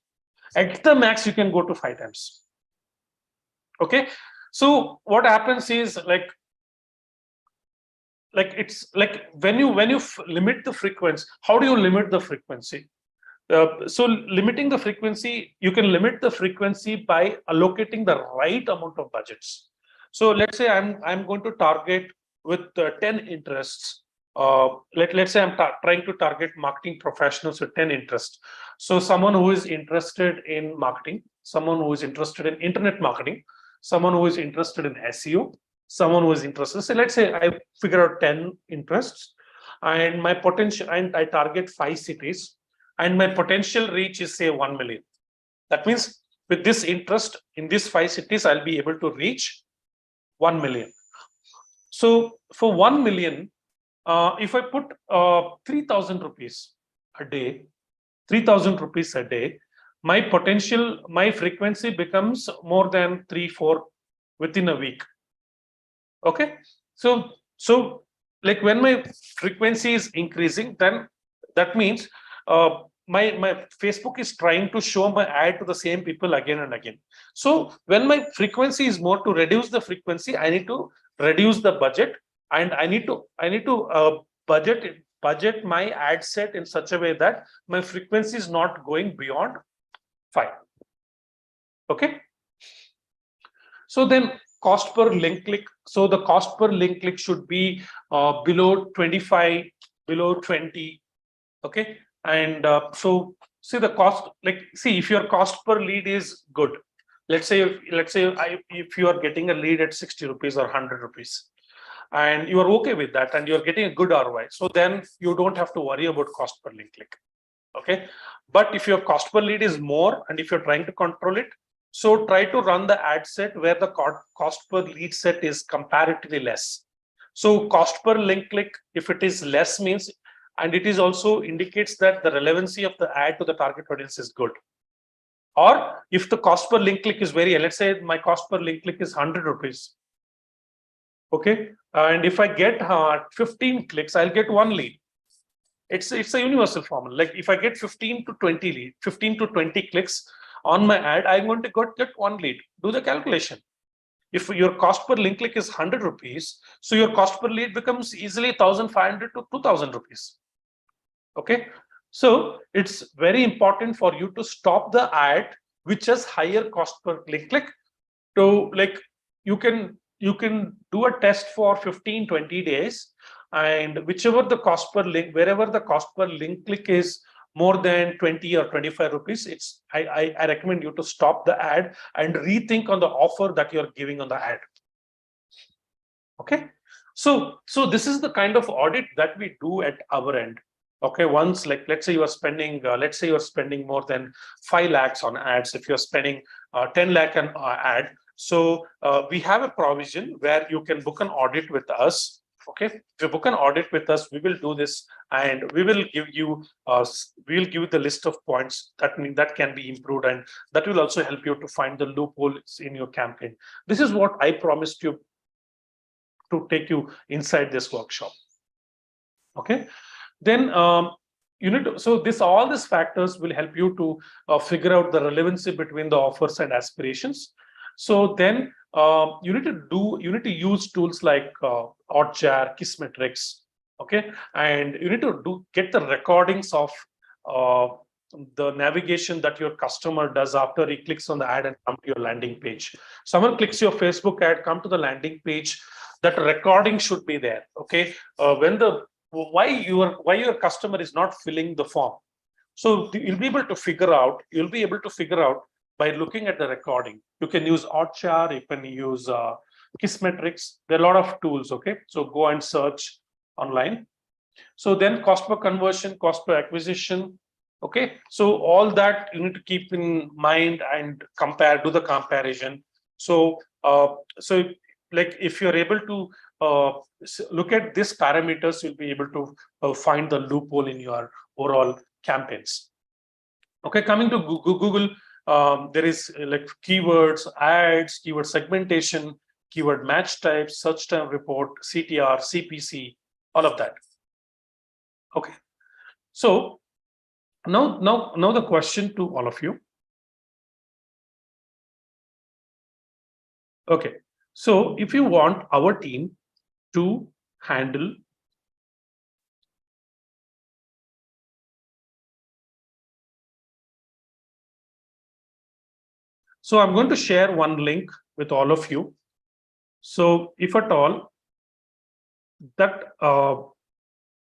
At the max, you can go to 5 times. Okay. So what happens is like it's like when you limit the frequency, how do you limit the frequency? So limiting the frequency, you can limit the frequency by allocating the right amount of budgets. So let's say I'm going to target with 10 interests. Let's say I'm trying to target marketing professionals with 10 interests. So someone who is interested in marketing, someone who is interested in internet marketing, someone who is interested in SEO, someone who is interested. So let's say I figure out 10 interests, and my potential, and I target 5 cities, and my potential reach is say 1 million. That means with this interest in these 5 cities, I'll be able to reach 1 million. So for 1 million, if I put 3,000 rupees a day, 3,000 rupees a day, my potential, my frequency becomes more than 3-4 within a week. Okay. So like when my frequency is increasing, then that means my Facebook is trying to show my ad to the same people again and again. So when my frequency is more, to reduce the frequency, I need to reduce the budget, and I need to budget my ad set in such a way that my frequency is not going beyond 5. Okay. So then cost per link click. So the cost per link click should be below 25, below 20. Okay. And so see the cost, like see if your cost per lead is good. Let's say if you are getting a lead at 60 rupees or 100 rupees, and you are okay with that, and you're getting a good ROI, so then you don't have to worry about cost per link click. Okay. But if your cost per lead is more, and if you're trying to control it, so try to run the ad set where the cost per lead set is comparatively less. So cost per link click, if it is less, means, and it is also indicates that the relevancy of the ad to the target audience is good. Or if the cost per link click is very, let's say my cost per link click is 100 rupees. Okay. And if I get 15 clicks, I'll get 1 lead. It's a universal formula. Like if I get 15 to 20 lead, 15 to 20 clicks on my ad, I'm going to get 1 lead. Do the calculation. If your cost per link click is 100 rupees, so your cost per lead becomes easily 1,500 to 2,000 rupees. Okay. So it's very important for you to stop the ad which has higher cost per link click. So like you can do a test for 15-20 days, and whichever the cost per link, wherever the cost per link click is more than 20 or 25 rupees, it's I recommend you to stop the ad and rethink on the offer that you're giving on the ad. Okay. So this is the kind of audit that we do at our end. Okay. Once, like let's say you are spending more than 5 lakhs on ads. If you're spending 10 lakh an ad, so we have a provision where you can book an audit with us. Okay. If you book an audit with us, we will do this, and we will give you the list of points that can be improved, and that will also help you to find the loopholes in your campaign. This is what I promised you to take you inside this workshop. Okay. Then you need to, so all these factors will help you to figure out the relevancy between the offers and aspirations. So then you need to use tools like Oddjar, Kissmetrics. Okay. And you need to get the recordings of the navigation that your customer does after he clicks on the ad and come to your landing page. Someone clicks your Facebook ad, come to the landing page. that recording should be there. Okay, why your customer is not filling the form. So you'll be able to figure out. By looking at the recording. You can use Hotjar. You can use Kissmetrics. There are a lot of tools. Okay, so go and search online. So then cost per conversion, cost per acquisition. Okay, so all that you need to keep in mind and do the comparison. So like if you're able to look at these parameters, you'll be able to find the loophole in your overall campaigns. Okay, coming to Google, there is like keywords, ads, keyword segmentation, keyword match types, search term report, CTR, CPC, all of that. Okay, so now the question to all of you. Okay, so if you want our team to handle so I'm going to share one link with all of you. So if at all that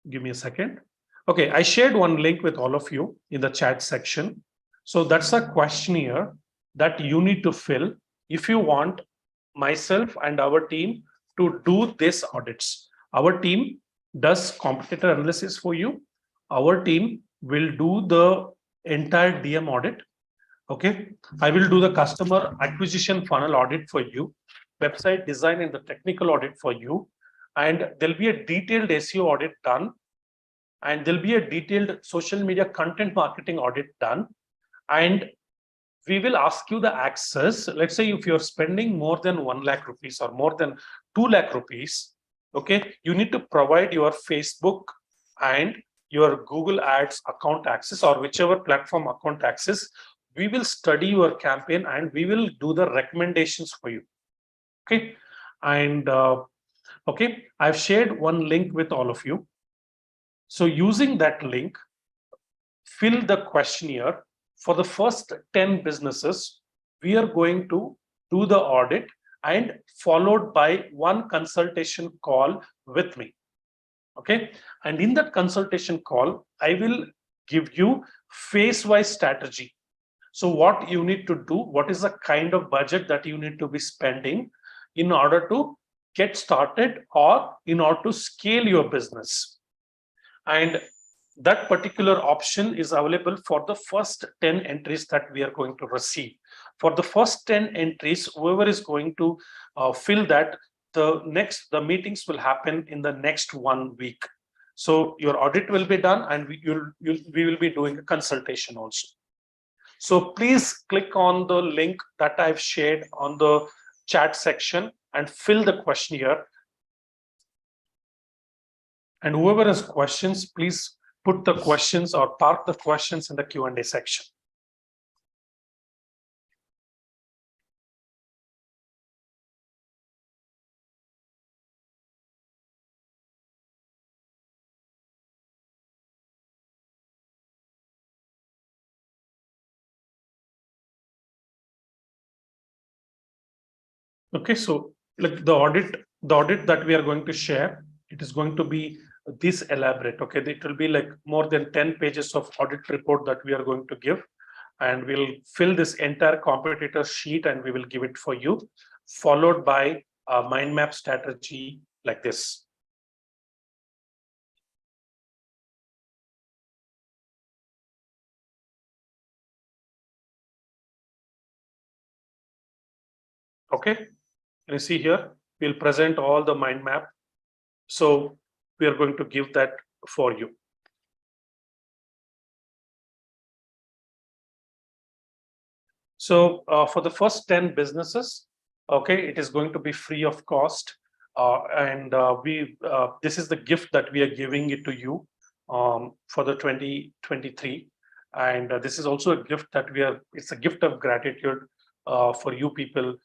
give me a second. Okay, I shared one link with all of you in the chat section. So that's a questionnaire that you need to fill if you want myself and our team to do this audits. Our team does competitor analysis for you. Our team will do the entire DM audit. Okay, I will do the customer acquisition funnel audit for you, website design and the technical audit for you, and there'll be a detailed SEO audit done, and there'll be a detailed social media content marketing audit done, and we will ask you the access. Let's say if you're spending more than 1 lakh rupees or more than 2 lakh rupees, okay, you need to provide your Facebook and your Google Ads account access or whichever platform account access. We will study your campaign and we will do the recommendations for you. Okay, and okay, I've shared one link with all of you. So using that link, fill the questionnaire. For the first 10 businesses, we are going to do the audit and followed by one consultation call with me. Okay, and in that consultation call, I will give you phase-wise strategy. So what you need to do, what is the kind of budget that you need to be spending in order to get started or in order to scale your business. And that particular option is available for the first 10 entries that we are going to receive. For the first 10 entries, whoever is going to fill that, the meetings will happen in the next 1 week. So your audit will be done and we will be doing a consultation also. So please click on the link that I've shared on the chat section and fill the questionnaire. And whoever has questions, please put the questions or park the questions in the Q&A section. Okay, so like the audit that we are going to share, it is going to be this elaborate. Okay, it will be like more than 10 pages of audit report that we are going to give, and we'll fill this entire competitor sheet and we will give it for you, followed by a mind map strategy like this. Okay, you see here, we'll present all the mind map. So we are going to give that for you. So for the first 10 businesses, okay, it is going to be free of cost. This is the gift that we are giving it to you for the 2023. And this is also a gift that it's a gift of gratitude for you people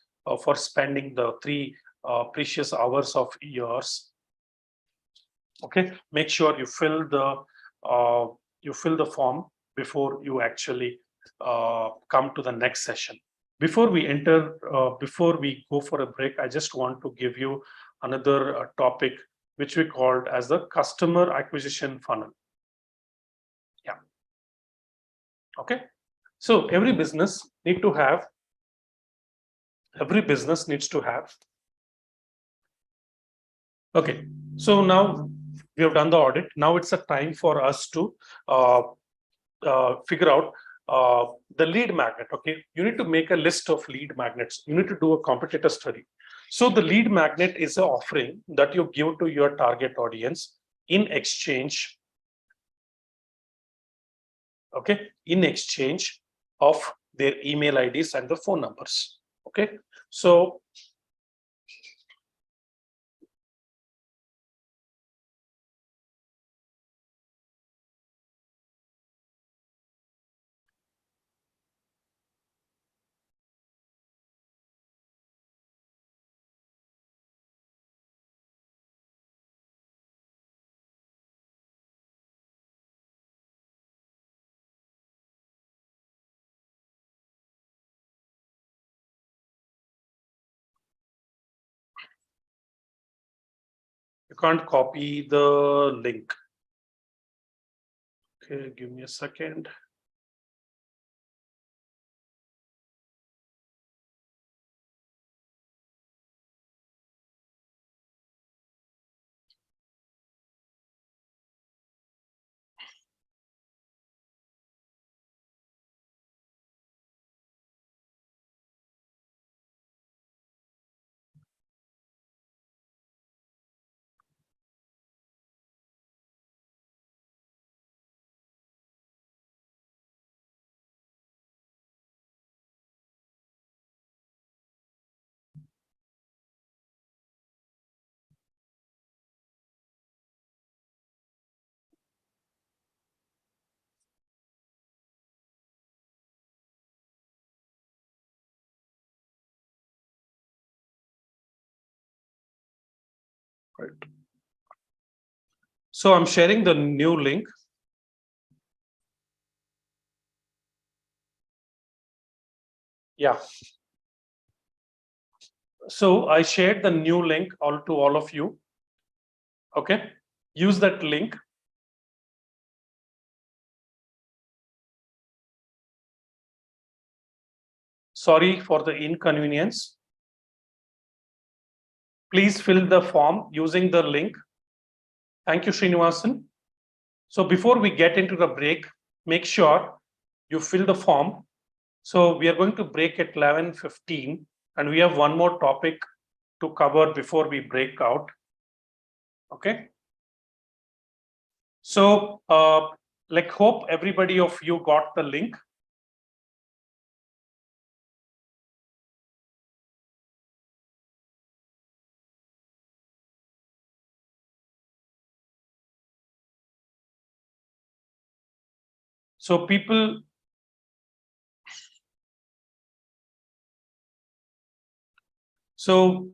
for spending the 3 precious hours of yours. Okay, make sure you fill the form before you actually come to the next session. Before we go for a break, I just want to give you another topic which we called as the customer acquisition funnel. Yeah. Okay. So every business needs to have. Okay. So now we have done the audit. Now it's a time for us to figure out the lead magnet. Okay, you need to make a list of lead magnets. You need to do a competitor study. So the lead magnet is an offering that you give to your target audience in exchange. Okay, in exchange of their email IDs and the phone numbers. Okay, so you can't copy the link. Okay, give me a second. Right. So I'm sharing the new link. Yeah. So I shared the new link to all of you. Okay, use that link. Sorry for the inconvenience. Please fill the form using the link. Thank you, Srinivasan. So before we get into the break, make sure you fill the form. So we are going to break at 11:15, and we have one more topic to cover before we break out. Okay. So hope everybody of you got the link. So people. So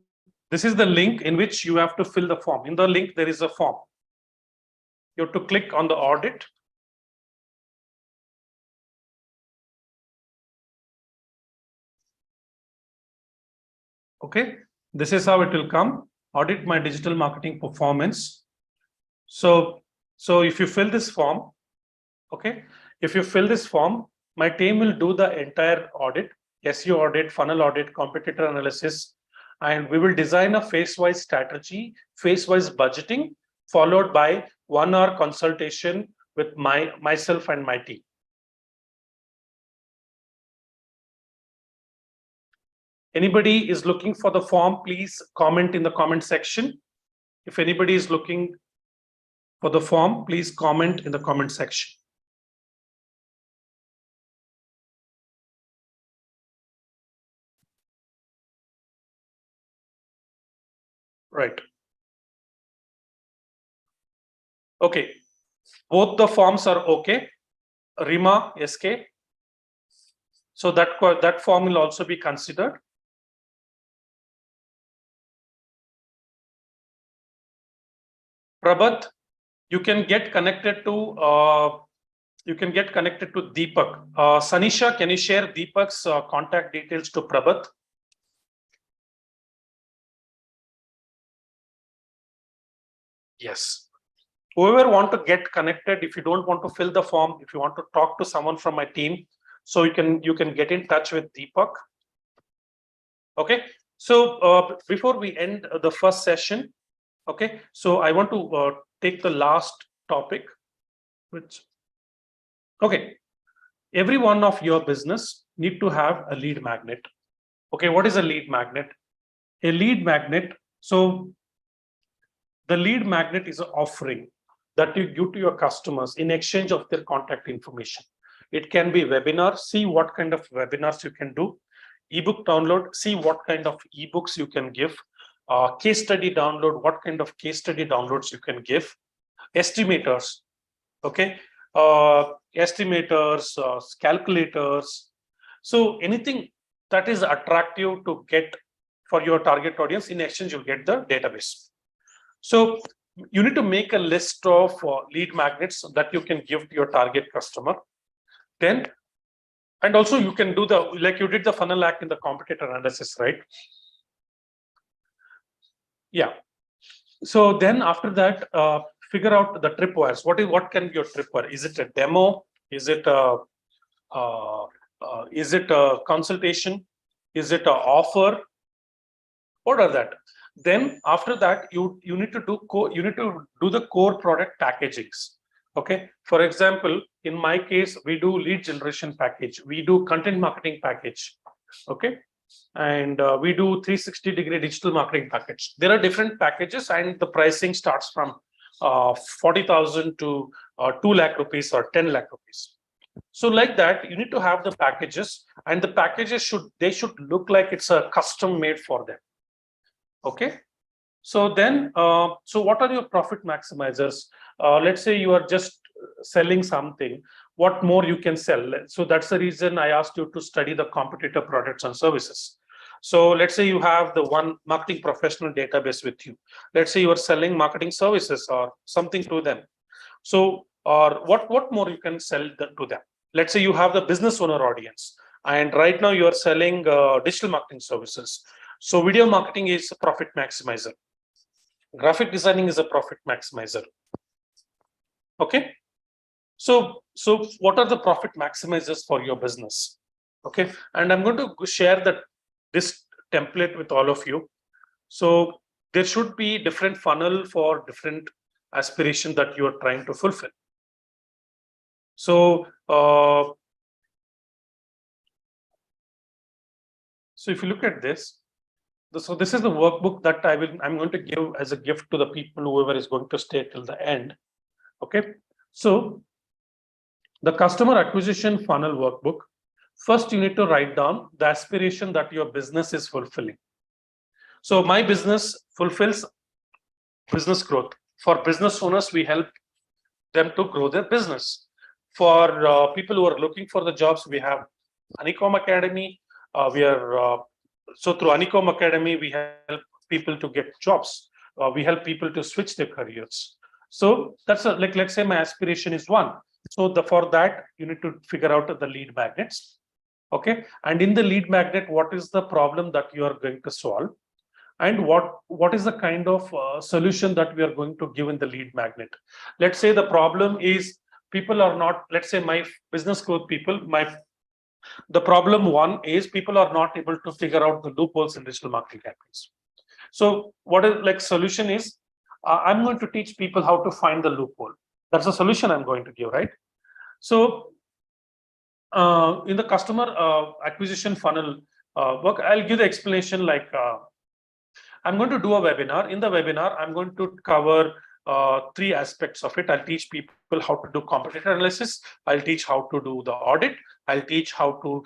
this is the link in which you have to fill the form. In the link, there is a form. You have to click on the audit. Okay, this is how it will come. Audit my digital marketing performance. So if you fill this form, okay, if you fill this form, my team will do the entire audit, SEO audit, funnel audit, competitor analysis, and we will design a phase-wise strategy, phase-wise budgeting, followed by 1 hour consultation with myself and my team. Anybody is looking for the form, please comment in the comment section. If anybody is looking for the form, please comment in the comment section. Right. Okay. Both the forms are okay. Rima, SK. So that form will also be considered. Prabhat, you can get connected to Deepak. Sanisha, can you share Deepak's contact details to Prabhat? Yes. Whoever want to get connected, if you don't want to fill the form, if you want to talk to someone from my team, so you can get in touch with Deepak. Okay. So before we end the first session, okay, so I want to take the last topic, which, okay, every one of your business need to have a lead magnet. Okay, what is a lead magnet? A lead magnet, so the lead magnet is an offering that you give to your customers in exchange of their contact information. It can be webinar, see what kind of webinars you can do. Ebook download, see what kind of ebooks you can give. Case study download, what kind of case study downloads you can give. Estimators, okay, estimators, calculators. So anything that is attractive to get for your target audience, in exchange you'll get the database. So you need to make a list of lead magnets that you can give to your target customer. Then, and also you can do the, like you did the funnel hack in the competitor analysis, right? Yeah. So then after that, figure out the tripwires. What can be your tripwire? Is it a demo? Is it a consultation? Is it an offer? What are that? Then after that, you need to do the core product packagings. Okay. For example, in my case, we do lead generation package. We do content marketing package. Okay. And we do 360-degree digital marketing package. There are different packages, and the pricing starts from 40,000 to 2 lakh rupees or 10 lakh rupees. So like that, you need to have the packages, and the packages should look like it's a custom made for them. Okay. So then, so what are your profit maximizers? Let's say you are just selling something. What more you can sell? So that's the reason I asked you to study the competitor products and services. So let's say you have the one marketing professional database with you. Let's say you are selling marketing services or something to them. So, or what more you can sell to them? Let's say you have the business owner audience, and right now you are selling digital marketing services. So video marketing is a profit maximizer. Graphic designing is a profit maximizer. Okay. So what are the profit maximizers for your business? Okay. And I'm going to share this template with all of you. So there should be different funnel for different aspiration that you are trying to fulfill. So, so if you look at this, so this is the workbook that I'm going to give as a gift to the people, whoever is going to stay till the end. Okay. So the customer acquisition funnel workbook, first you need to write down the aspiration that your business is fulfilling. So my business fulfills business growth. For business owners, we help them to grow their business. For people who are looking for the jobs, we have Honeycomb Academy. So through Honeycomb Academy, we help people to get jobs. We help people to switch their careers. So that's like, let's say my aspiration is 1. So for that, you need to figure out the lead magnets. Okay. And in the lead magnet, what is the problem that you are going to solve? And what is the kind of solution that we are going to give in the lead magnet? Let's say the problem is people are not, let's say my business growth people, the problem 1 is people are not able to figure out the loopholes in digital marketing campaigns. So what is like solution is, I'm going to teach people how to find the loophole. That's a solution I'm going to give, right? So in the customer acquisition funnel work, I'll give the explanation like, I'm going to do a webinar. In the webinar, I'm going to cover 3 aspects of it. I'll teach people how to do competitor analysis. I'll teach how to do the audit. I'll teach how to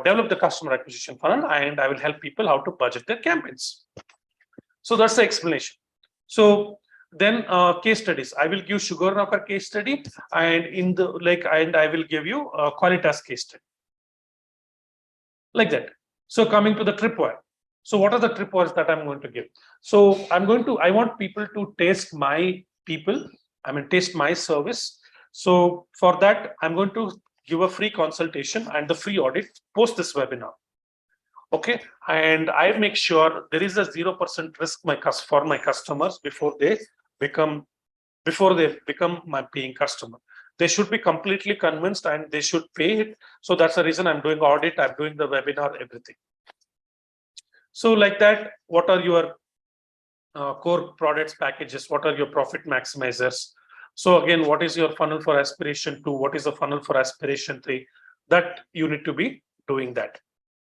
develop the customer acquisition funnel, and I will help people how to budget their campaigns. So that's the explanation. So then case studies. I will give Sugarnaker case study, and and I will give you a Qualitas case study. Like that. So coming to the tripwire. So what are the tripwires that I'm going to give? So I want people to taste my taste my service. So for that, I'm going to give a free consultation and the free audit post this webinar. Okay. And I make sure there is a 0% risk for my customers before they become, before they become my paying customer. They should be completely convinced and they should pay it. So that's the reason I'm doing audit, I'm doing the webinar, everything. So like that, what are your core products packages? What are your profit maximizers? So again, what is your funnel for aspiration 2? What is the funnel for aspiration 3? That you need to be doing that.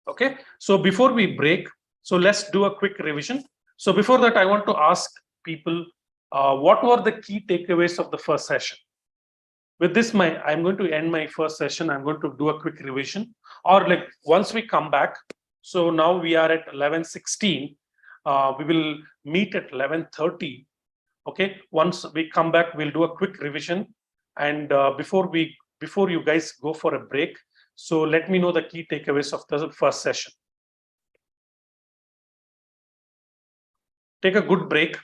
Okay. So before we break, so let's do a quick revision. So before that, I want to ask people, what were the key takeaways of the first session? With this, I'm going to end my first session. I'm going to do a quick revision, or like once we come back. So now we are at 11:16. We will meet at 11:30. Okay. Once we come back, we'll do a quick revision. And before you guys go for a break, so let me know the key takeaways of the first session. Take a good break.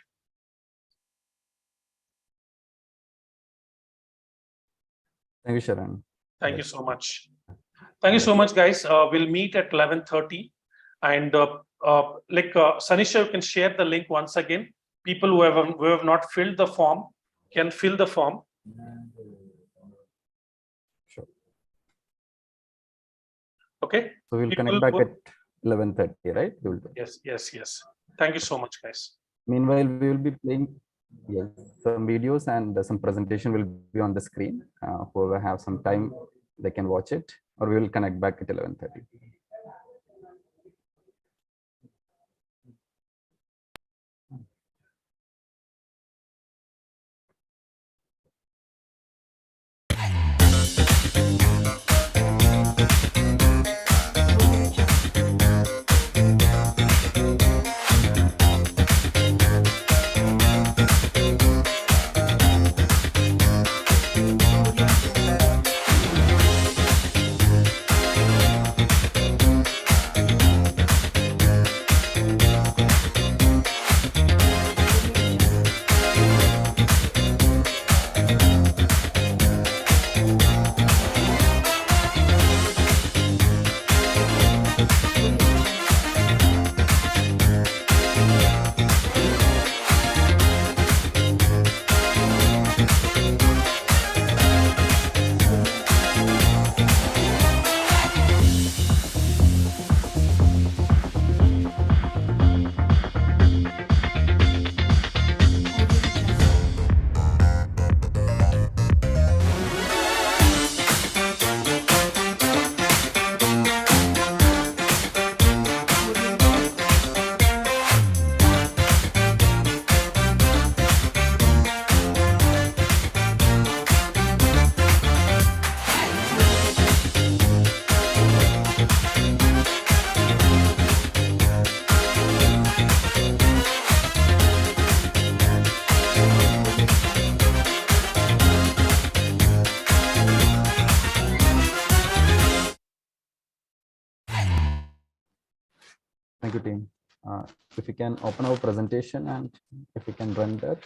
Thank you, Sharan. Thank you so much. Thank you so much, guys. We'll meet at 11:30. And Sanisha, you can share the link once again. People who have not filled the form can fill the form. Sure. Okay. So we'll connect back at 11:30, right? Yes. Thank you so much, guys. Meanwhile, we will be playing some videos and some presentation will be on the screen. Whoever have some time, they can watch it, or we will connect back at 11:30. Thank you, team. If you can open our presentation and if you can run that.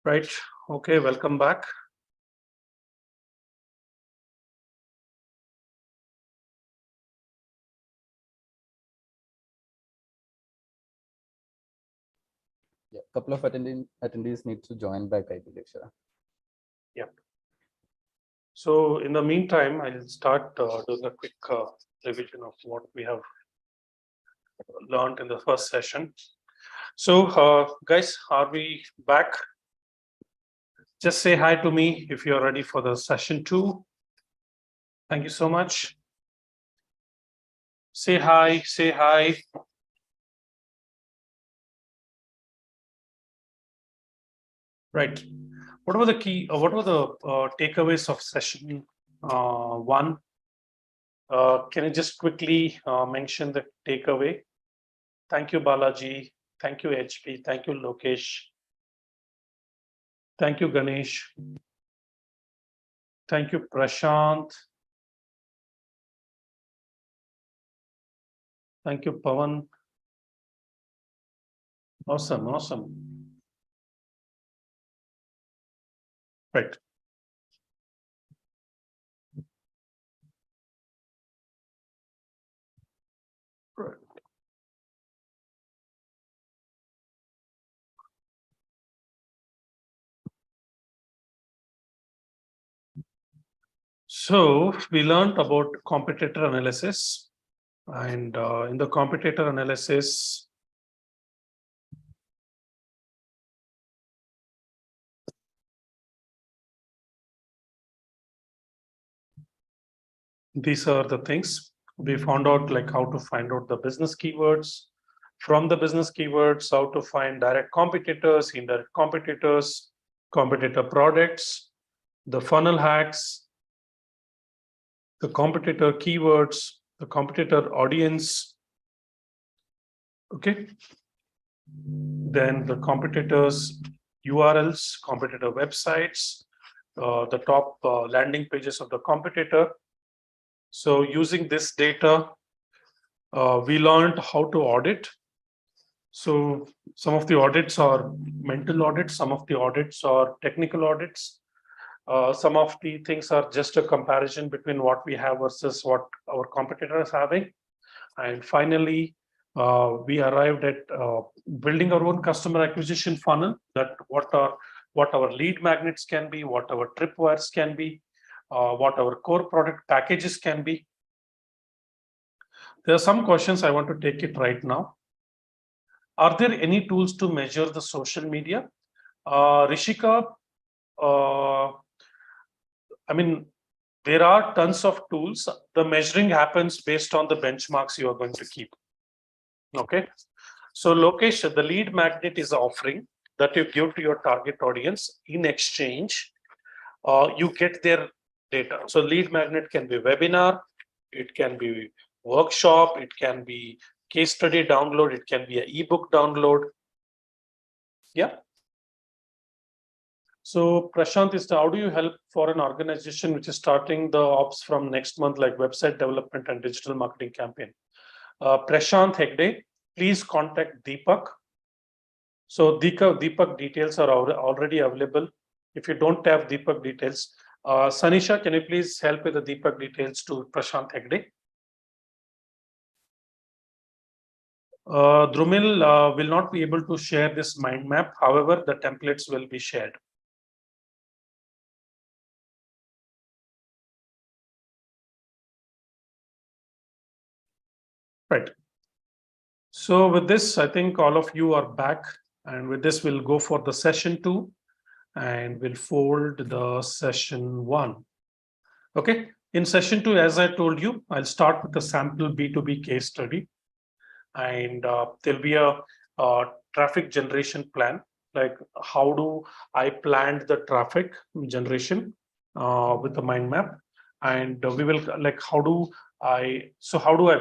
Right. Okay, welcome back. Yeah, couple of attendees need to join back, I believe, sir. Yeah. So in the meantime, I'll start doing a quick revision of what we have learned in the first session. So guys, are we back? Just say hi to me if you're ready for the session 2. Thank you so much. Say hi, say hi. Right. What were the key, what were the takeaways of session 1? Can you just quickly mention the takeaway? Thank you, Balaji. Thank you, HP. Thank you, Lokesh. Thank you, Ganesh. Thank you, Prashant. Thank you, Pawan. Awesome, awesome. Right. Right. So we learned about competitor analysis, and in the competitor analysis, these are the things we found out, like how to find out the business keywords. From the business keywords, how to find direct competitors, indirect competitors, competitor products, the funnel hacks, the competitor keywords, the competitor audience. Okay. Then the competitors URLs, competitor websites, the top landing pages of the competitor. So using this data, we learned how to audit. So some of the audits are mental audits, some of the audits are technical audits. Some of the things are just a comparison between what we have versus what our competitor is having. And finally, we arrived at building our own customer acquisition funnel, that what our lead magnets can be, what our tripwires can be, what our core product packages can be. There are some questions I want to take it right now. Are there any tools to measure the social media? Rishika, I mean, there are tons of tools. The measuring happens based on the benchmarks you are going to keep. Okay. So Lokesh, the lead magnet is offering that you give to your target audience. In exchange, you get their data. So lead magnet can be webinar, it can be workshop, it can be case study download, it can be an ebook download. Yeah. So Prashant, is how do you help for an organization which is starting the ops from next month, like website development and digital marketing campaign? Prashant Hegde, please contact Deepak. So Deepak details are already available. If you don't have Deepak details, Sanisha, can you please help with the Deepak details to Prashant Hegde? Drumil will not be able to share this mind map. However, the templates will be shared. Right. So with this, I think all of you are back. And with this, we'll go for the session 2 and we'll fold the session 1. Okay. In session 2, as I told you, I'll start with a sample B2B case study. And there'll be a traffic generation plan, like how do I plan the traffic generation with the mind map, and we will like how do I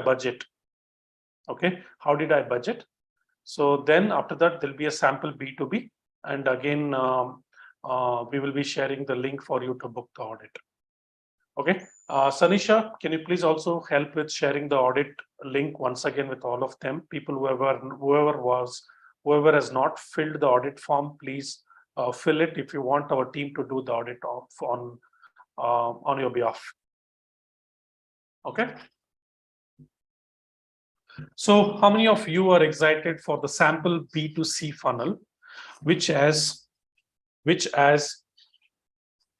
budget? Okay, how did I budget? So then after that there'll be a sample B2B, and again we will be sharing the link for you to book the audit. Okay, Sanisha, can you please also help with sharing the audit link once again with all of them? People whoever has not filled the audit form, please fill it if you want our team to do the audit on your behalf. Okay. So how many of you are excited for the sample B2C funnel, which is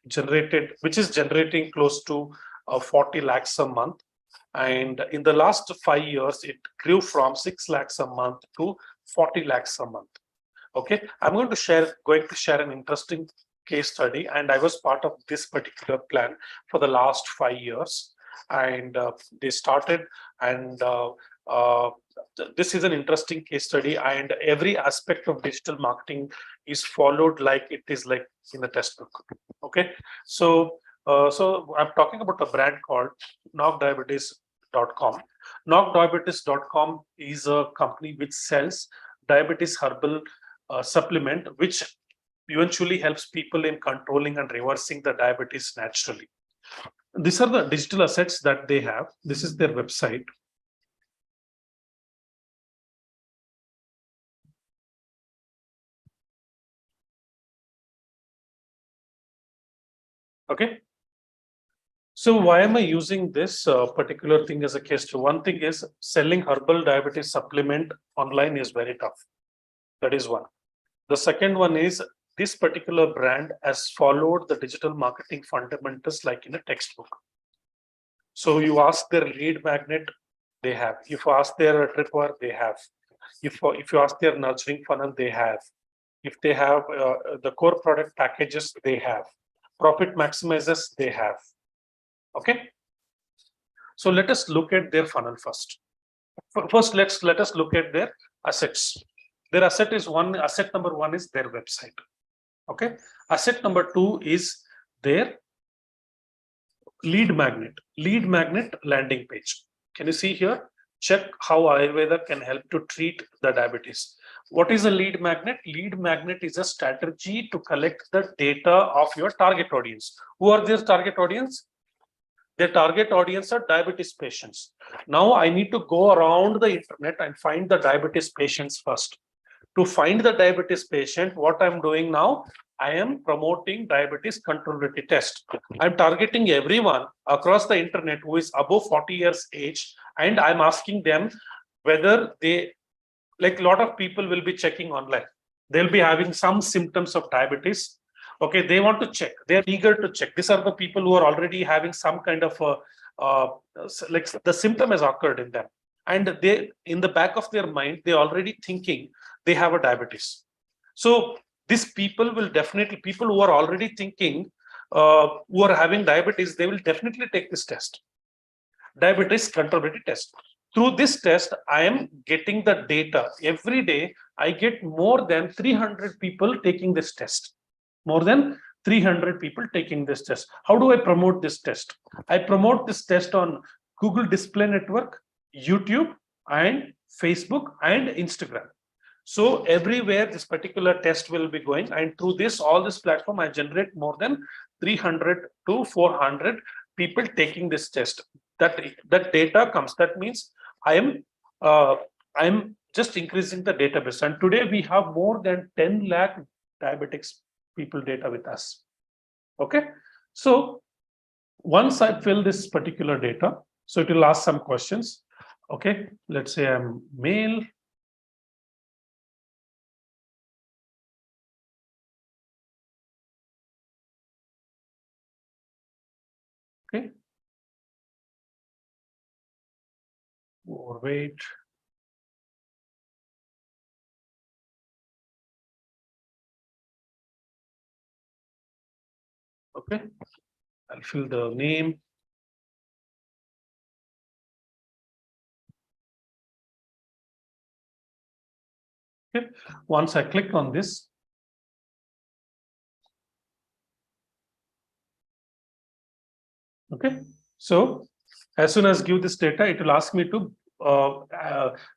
generating close to 40 lakhs a month, and in the last 5 years it grew from 6 lakhs a month to 40 lakhs a month. Okay, I'm going to share an interesting case study, and I was part of this particular plan for the last 5 years, and they started, and this is an interesting case study, and every aspect of digital marketing is followed like it is like in the textbook. Okay, so I'm talking about a brand called knockdiabetes.com. Knockdiabetes.com is a company which sells diabetes herbal supplement, which eventually helps people in controlling and reversing the diabetes naturally. These are the digital assets that they have. This is their website. Okay. So why am I using this particular thing as a case study? One thing is selling herbal diabetes supplement online is very tough. That is one. The second one is this particular brand has followed the digital marketing fundamentals like in a textbook. So you ask their lead magnet, they have. If you ask their tripwire, they have. If you ask their nurturing funnel, they have. If they have the core product packages, they have. Profit maximizers, they have. Okay. So let us look at their funnel first. First, let us look at their assets. Their asset number one is their website. Okay. Asset number two is their lead magnet landing page. Can you see here? Check how Ayurveda can help to treat the diabetes. What is a lead magnet? Lead magnet is a strategy to collect the data of your target audience. Who are their target audience? Their target audience are diabetes patients. Now I need to go around the internet and find the diabetes patients first. To find the diabetes patient, what I'm doing now, I am promoting diabetes controllability test. I'm targeting everyone across the internet who is above 40 years age, and I'm asking them whether they, like a lot of people will be checking online. They'll be having some symptoms of diabetes. Okay, they want to check. They're eager to check. These are the people who are already having some kind of like the symptom has occurred in them, and they, in the back of their mind, they're already thinking they have a diabetes. So these people will definitely, people who are already thinking, who are having diabetes, they will definitely take this test, diabetes controllability test. Through this test, I am getting the data. Every day, I get more than 300 people taking this test. More than 300 people taking this test. How do I promote this test? I promote this test on Google Display Network, YouTube, and Facebook and Instagram. So everywhere this particular test will be going, and through this, all this platform, I generate more than 300 to 400 people taking this test. That data comes. That means I am just increasing the database, and today we have more than 10 lakh diabetics people data with us. Okay, so once I fill this particular data, so it will ask some questions. Okay, let's say I'm male. Okay, overweight. Okay, I'll fill the name. Okay, once I click on this, okay, so as soon as give this data, it will ask me to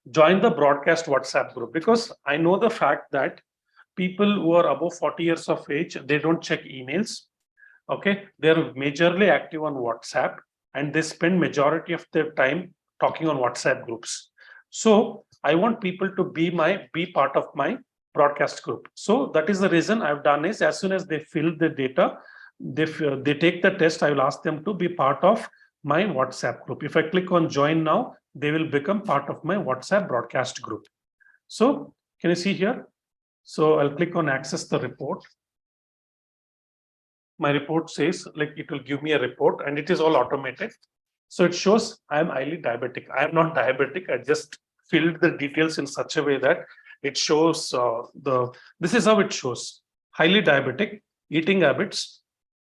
join the broadcast WhatsApp group, because I know the fact that people who are above 40 years of age, they don't check emails. Okay, they're majorly active on WhatsApp, and they spend majority of their time talking on WhatsApp groups. So I want people to be part of my broadcast group. So that is the reason I've done is as soon as they fill the data, they take the test, I will ask them to be part of my WhatsApp group. If I click on join now, they will become part of my WhatsApp broadcast group. So can you see here? So I'll click on access the report. My report says like it will give me a report and it is all automated. So it shows I am highly diabetic. I am not diabetic. I just filled the details in such a way that it shows this is how it shows highly diabetic, eating habits.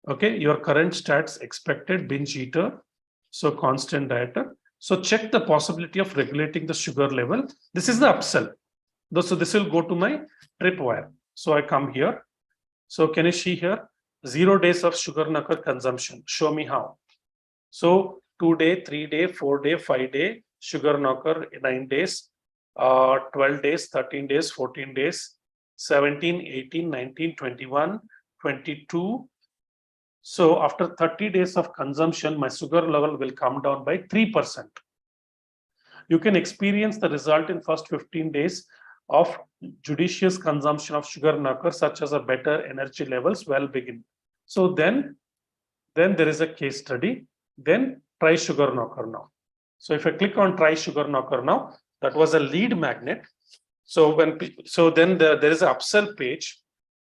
Okay, your current stats, expected, binge eater, so constant dieter. So check the possibility of regulating the sugar level. This is the upsell. So this will go to my tripwire. So I come here. So can you see here? 0 days of sugar knuckle consumption. Show me how. So 2 day, 3 day, 4 day, 5 day, sugar knocker 9 days, 12 days, 13 days, 14 days, 17, 18, 19, 21, 22. So after 30 days of consumption, my sugar level will come down by 3%. You can experience the result in first 15 days of judicious consumption of sugar knocker, such as a better energy levels will begin. So then there is a case study. Then try sugar knocker now. So if I click on try sugar knocker now, that was a lead magnet. So then there is an upsell page.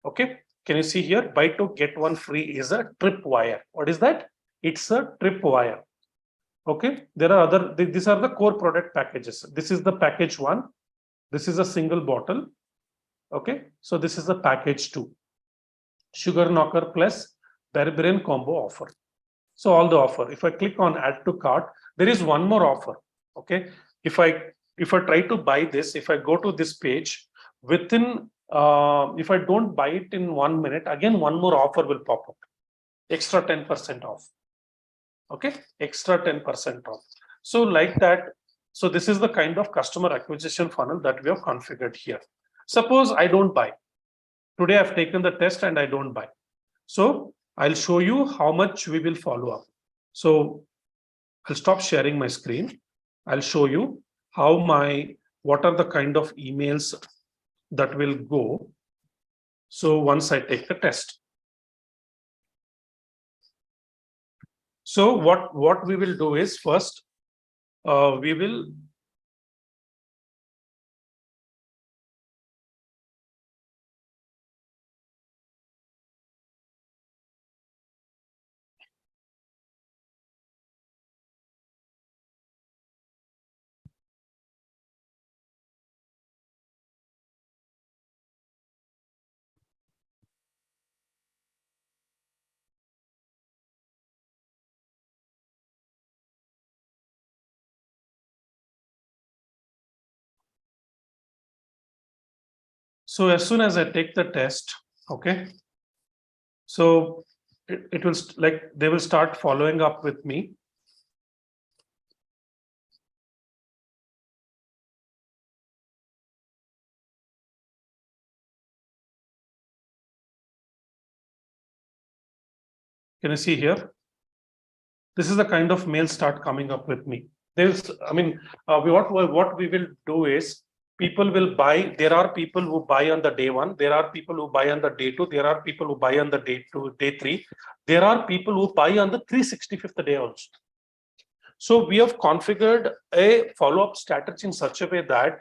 Okay, can you see here? Buy two get one free is a tripwire. What is that? It's a tripwire. Okay, there are other. These are the core product packages. This is the package one. This is a single bottle. Okay, so this is the package two. Sugar knocker plus berberine combo offer. So all the offer. If I click on add to cart, there is one more offer. Okay, if I try to buy this, if I go to this page within, if I don't buy it in 1 minute, again one more offer will pop up. Extra 10% off. Okay, extra 10% off. So like that. So this is the kind of customer acquisition funnel that we have configured here. Suppose I don't buy. Today I've taken the test and I don't buy. So I'll show you how much we will follow up. So I'll stop sharing my screen. I'll show you what are the kind of emails that will go. So once I take the test. So what we will do is first, we will so as soon as I take the test, okay. So it will they will start following up with me. Can you see here? This is the kind of mail start coming up with me. What we will do is people will buy. There are people who buy on the day one. There are people who buy on the day two. There are people who buy on the day two, day three. There are people who buy on the 365th day also. So we have configured a follow-up strategy in such a way that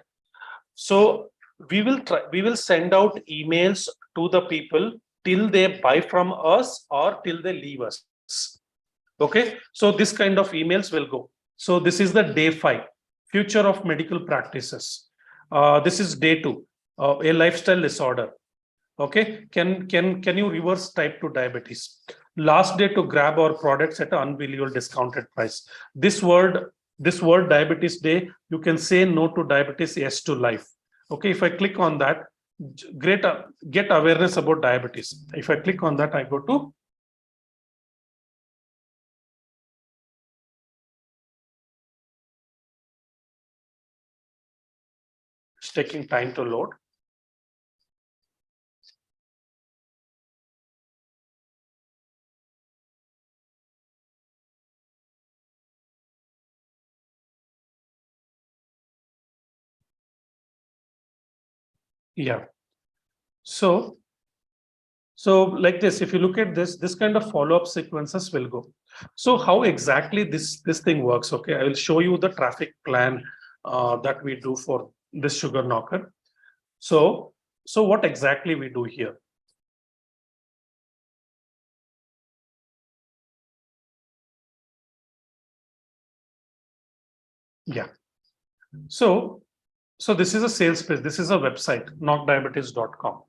so we will send out emails to the people till they buy from us or till they leave us. Okay, so this kind of emails will go. So this is the day 5, future of medical practices. This is day 2, a lifestyle disorder. Okay, can you reverse type 2 diabetes? Last day to grab our products at an unbelievable discounted price. This word diabetes day, you can say no to diabetes, yes to life. Okay, if I click on that, get awareness about diabetes. If I click on that, I go to it's taking time to load. Yeah. So like this, if you look at this kind of follow-up sequences will go. So how exactly this thing works? Okay, I will show you the traffic plan that we do for this sugar knocker. So what exactly we do here? Yeah. So this is a sales page. This is a website, knockdiabetes.com.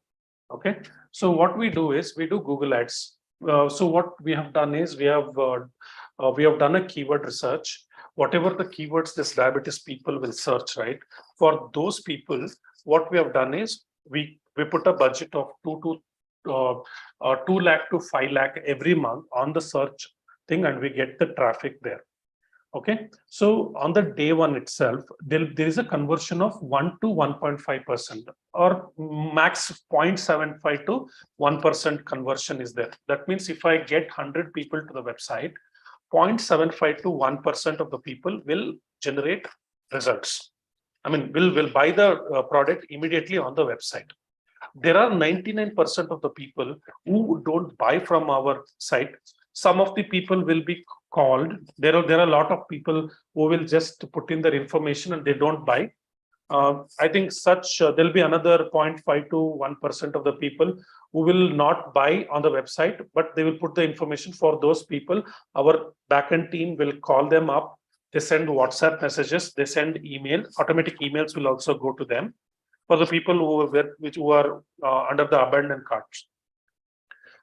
Okay. So what we do is we do Google Ads. So what we have done is we have done a keyword research. Whatever the keywords this diabetes people will search, right? For those people, what we have done is we put a budget of 2 lakh to 5 lakh every month on the search thing, and we get the traffic there. Okay, so on the day one itself, there is a conversion of 1 to 1.5%, or max 0.75 to 1% conversion is there. That means if I get 100 people to the website, 0.75 to 1% of the people will generate results. I mean, will buy the product immediately on the website. There are 99% of the people who don't buy from our site. Some of the people will be called. There are a lot of people who will just put in their information and they don't buy. I think there'll be another 0.5 to 1% of the people who will not buy on the website, but they will put the information. For those people, our backend team will call them up. They send WhatsApp messages, they send email, automatic emails will also go to them for the people who are under the abandoned carts.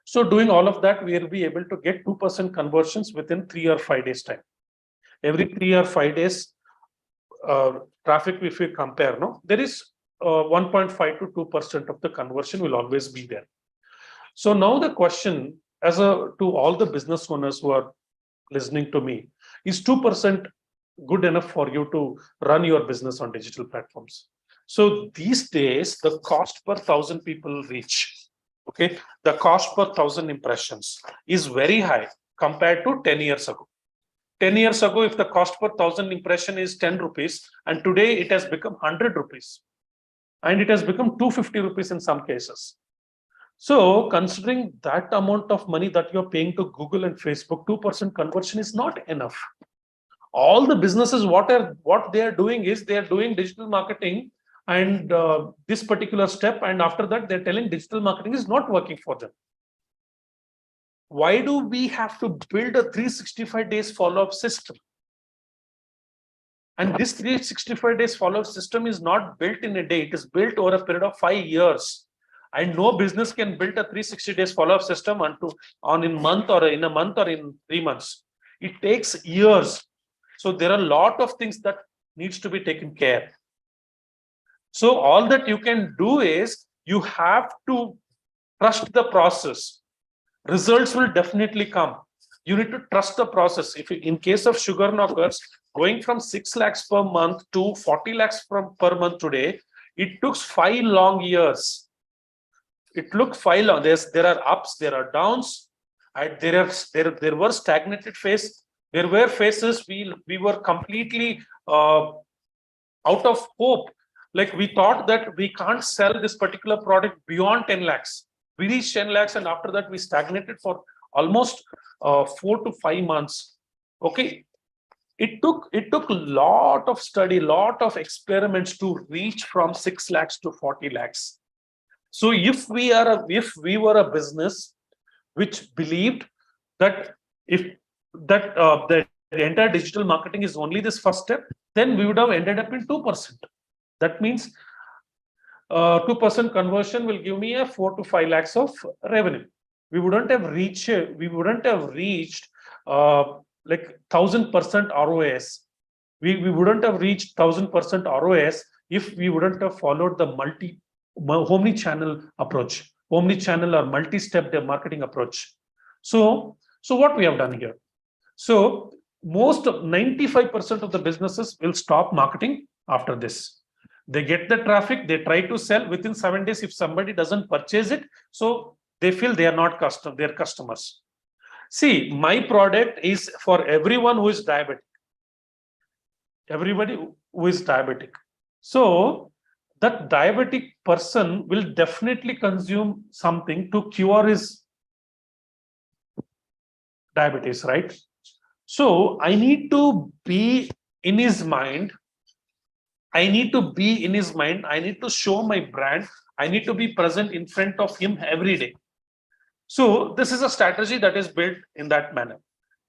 So doing all of that, we will be able to get 2% conversions within 3 or 5 days time. Every 3 or 5 days, traffic, if we compare, there is 1.5 to 2% of the conversion will always be there. So now the question to all the business owners who are listening to me, is 2% good enough for you to run your business on digital platforms? So these days, the cost per 1,000 people reach, okay, the cost per 1,000 impressions is very high compared to 10 years ago. 10 years ago, if the cost per 1,000 impression is 10 rupees, and today it has become 100 rupees, and it has become 250 rupees in some cases. So considering that amount of money that you're paying to Google and Facebook, 2% conversion is not enough. All the businesses, what they are doing is they are doing digital marketing and this particular step, and after that they're telling digital marketing is not working for them. Why do we have to build a 365 days follow-up system? And this 365 days follow-up system is not built in a day. It is built over a period of 5 years. And no business can build a 360 days follow-up system in a month or in 3 months. It takes years. So there are a lot of things that needs to be taken care. So all that you can do is you have to trust the process. Results will definitely come. You need to trust the process. If in case of sugar knockers, going from 6 lakhs per month to 40 lakhs per month today, it took 5 long years. It took 5 long. There are ups, there are downs, and there were stagnated phases. There were phases we were completely out of hope. Like we thought that we can't sell this particular product beyond 10 lakhs. We reached 10 lakhs, and after that we stagnated for almost 4 to 5 months. Okay, it took a lot of study, lot of experiments to reach from 6 lakhs to 40 lakhs. So if we were a business which believed that the entire digital marketing is only this first step, then we would have ended up in 2%. That means 2% conversion will give me a 4 to 5 lakhs of revenue. We wouldn't have reached like 1,000% ROAS. We wouldn't have reached 1,000% ROAS if we wouldn't have followed the omni-channel approach, omni-channel or multi-step marketing approach. So what we have done here? So most of 95% of the businesses will stop marketing after this. They get the traffic, they try to sell within 7 days. If somebody doesn't purchase it, so they feel they are not their customers. See, my product is for everyone who is diabetic. Everybody who is diabetic. So that diabetic person will definitely consume something to cure his diabetes, right? So I need to be in his mind. I need to be in his mind. I need to show my brand. I need to be present in front of him every day. So this is a strategy that is built in that manner.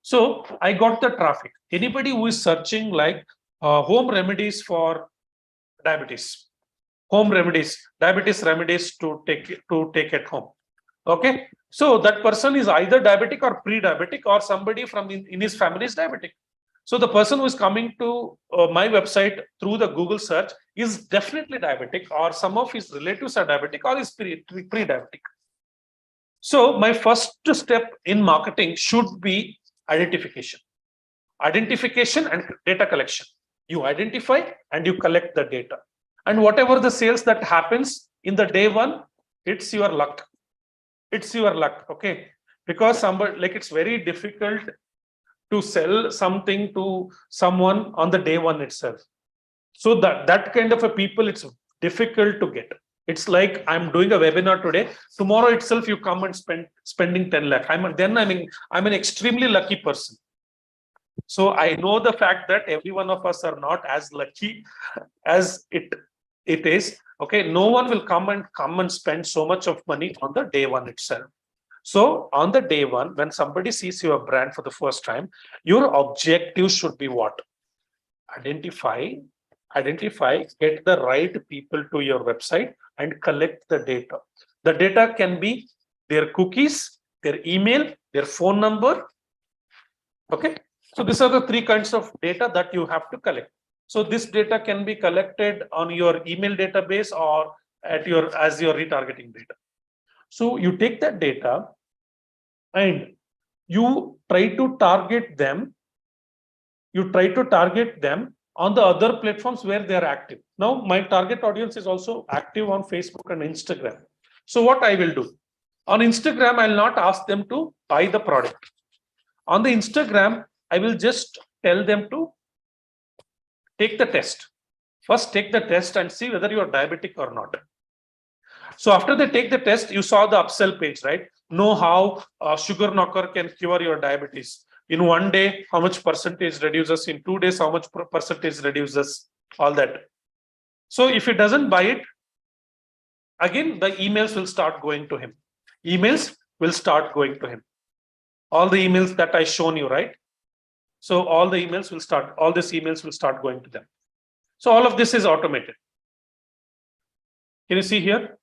So I got the traffic. Anybody who is searching like home remedies for diabetes, home remedies, diabetes remedies to take at home. Okay, so that person is either diabetic or pre-diabetic, or somebody from in his family is diabetic. So the person who is coming to my website through the Google search is definitely diabetic, or some of his relatives are diabetic, or is pre-diabetic. So my first step in marketing should be identification. Identification and data collection. You identify and you collect the data. And whatever the sales that happens in the day one, it's your luck. It's your luck, okay? Because somebody, like, it's very difficult to sell something to someone on the day one itself. So that kind of a people, it's difficult to get. It's like I'm doing a webinar today. Tomorrow itself, you come and spending 10 lakh. I'm an extremely lucky person. So I know the fact that every one of us are not as lucky as it is. Okay, no one will come and spend so much of money on the day one itself. So on the day one, when somebody sees your brand for the first time, your objective should be what? Identify, get the right people to your website and collect the data. The data can be their cookies, their email, their phone number. Okay, so these are the three kinds of data that you have to collect. So this data can be collected on your email database or at your as your retargeting data. So you take that data and you try to target them. You try to target them on the other platforms where they are active. Now, my target audience is also active on Facebook and Instagram. So what I will do on Instagram, I'll not ask them to buy the product. On the Instagram, I will just tell them to take the test. First, take the test and see whether you are diabetic or not. So after they take the test, you saw the upsell page, right? Know how sugar knocker can cure your diabetes. In one day, how much percentage reduces? In 2 days, how much percentage reduces? All that. So if he doesn't buy it, again, the emails will start going to him. Emails will start going to him. All the emails that I shown you, right? So all these emails will start going to them. So all of this is automated. Can you see here?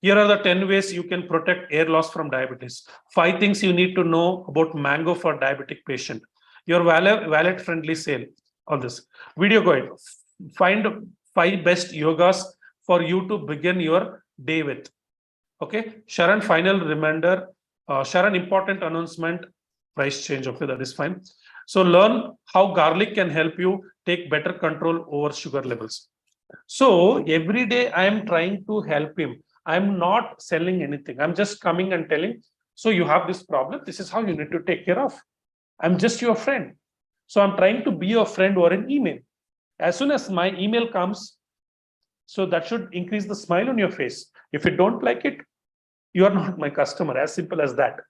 Here are the 10 ways you can protect hair loss from diabetes. 5 things you need to know about mango for diabetic patient. Your wallet friendly sale. All this video guide. Find 5 best yogas for you to begin your day with. Okay, Sharon, final reminder. Sharon, important announcement. Price change. Okay, that is fine. So learn how garlic can help you take better control over sugar levels. So every day I am trying to help him. I'm not selling anything. I'm just coming and telling, so you have this problem. This is how you need to take care of. I'm just your friend. So I'm trying to be your friend or an email. As soon as my email comes, so that should increase the smile on your face. If you don't like it, you are not my customer. As simple as that.